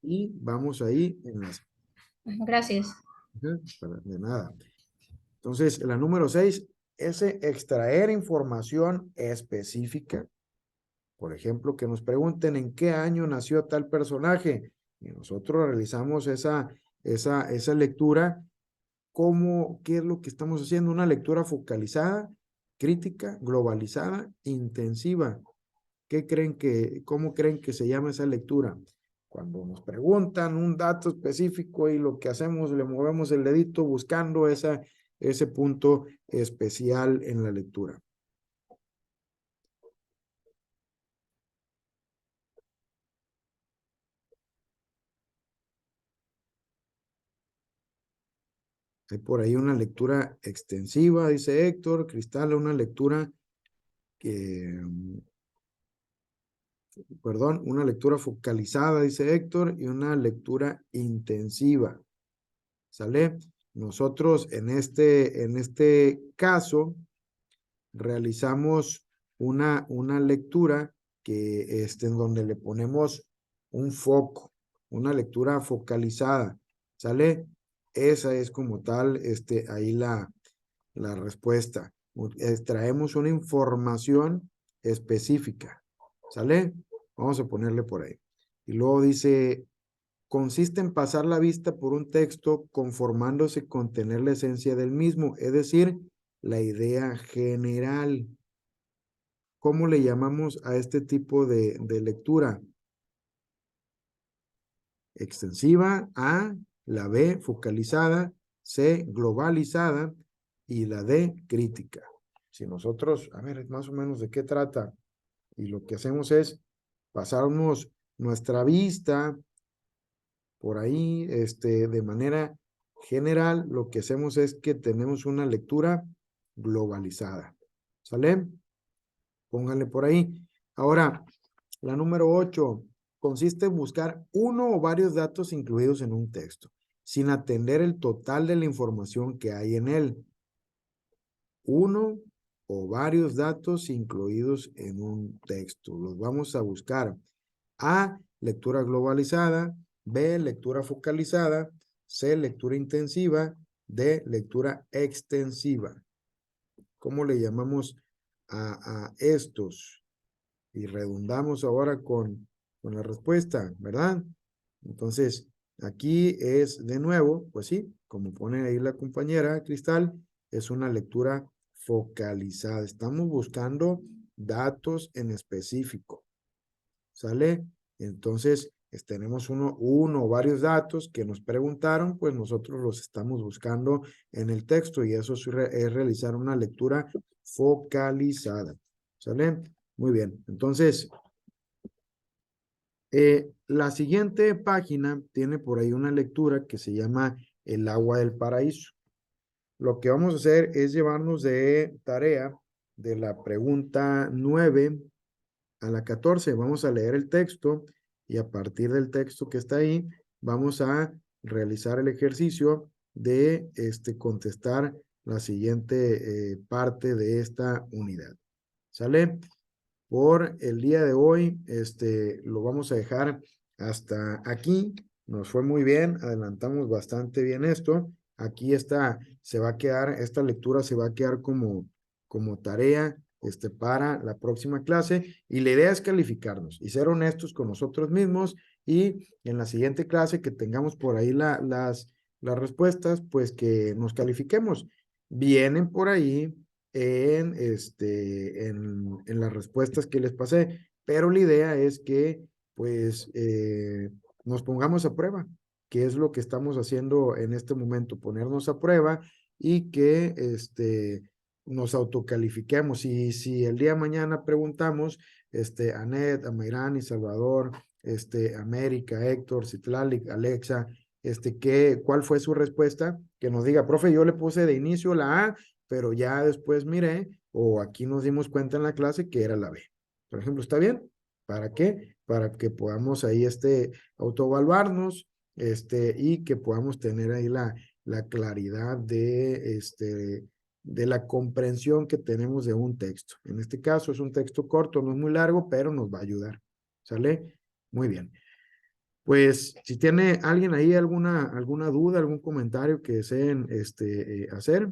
Speaker 1: Y vamos ahí en las...
Speaker 4: Gracias.
Speaker 1: De nada. Entonces, la número 6 es extraer información específica. Por ejemplo, que nos pregunten en qué año nació tal personaje. Y nosotros realizamos esa lectura. ¿Qué es lo que estamos haciendo? Una lectura focalizada, crítica, globalizada, intensiva. ¿Cómo creen que se llama esa lectura? Cuando nos preguntan un dato específico y lo que hacemos, le movemos el dedito buscando ese punto especial en la lectura. Hay por ahí una lectura extensiva, dice Héctor. Cristal, una lectura una lectura focalizada, dice Héctor, y una lectura intensiva. ¿Sale? Nosotros en este caso realizamos una lectura que en donde le ponemos un foco, una lectura focalizada. ¿Sale? Esa es como tal, ahí la respuesta. Extraemos una información específica. ¿Sale? Vamos a ponerle por ahí. Y luego dice, consiste en pasar la vista por un texto conformándose con tener la esencia del mismo, es decir, la idea general. ¿Cómo le llamamos a este tipo de lectura? Extensiva. A, la B, focalizada. C, globalizada. Y la D, crítica. Si nosotros, a ver, más o menos de qué trata. Y lo que hacemos es pasarnos nuestra vista por ahí, de manera general, lo que hacemos es que tenemos una lectura globalizada. ¿Sale? Pónganle por ahí. Ahora, la número 8 consiste en buscar uno o varios datos incluidos en un texto, sin atender el total de la información que hay en él. Uno o varios datos incluidos en un texto. Los vamos a buscar. A, lectura globalizada, B, lectura focalizada, C, lectura intensiva, D, lectura extensiva. ¿Cómo le llamamos a estos? Y redundamos ahora con la respuesta, ¿verdad? Entonces, aquí es de nuevo, pues sí, como pone ahí la compañera Cristal, es una lectura focalizada. Estamos buscando datos en específico, ¿sale? Entonces, tenemos uno o varios datos que nos preguntaron, pues nosotros los estamos buscando en el texto y eso es realizar una lectura focalizada, ¿sale? Muy bien, entonces, la siguiente página tiene por ahí una lectura que se llama El agua del paraíso. Lo que vamos a hacer es llevarnos de tarea de la pregunta 9 a la 14. Vamos a leer el texto y a partir del texto que está ahí, vamos a realizar el ejercicio de contestar la siguiente parte de esta unidad. ¿Sale? Por el día de hoy, lo vamos a dejar hasta aquí. Nos fue muy bien, adelantamos bastante bien esto. Aquí está, se va a quedar, esta lectura se va a quedar como tarea, para la próxima clase. Y la idea es calificarnos y ser honestos con nosotros mismos. Y en la siguiente clase que tengamos por ahí las respuestas, pues que nos califiquemos. Vienen por ahí en las respuestas que les pasé, pero la idea es que pues nos pongamos a prueba, que es lo que estamos haciendo en este momento, ponernos a prueba y que nos autocalifiquemos. Y si el día de mañana preguntamos a Anet, a Mayrani, Salvador, América, Héctor, Citlali, Alexa, ¿cuál fue su respuesta? Que nos diga, profe, yo le puse de inicio la A, pero ya después miré, o aquí nos dimos cuenta en la clase que era la B. Por ejemplo, ¿está bien? ¿Para qué? Para que podamos ahí autoevaluarnos, y que podamos tener ahí la claridad de la comprensión que tenemos de un texto. En este caso es un texto corto, no es muy largo, pero nos va a ayudar. ¿Sale? Muy bien. Pues si tiene alguien ahí alguna duda, algún comentario que deseen hacer,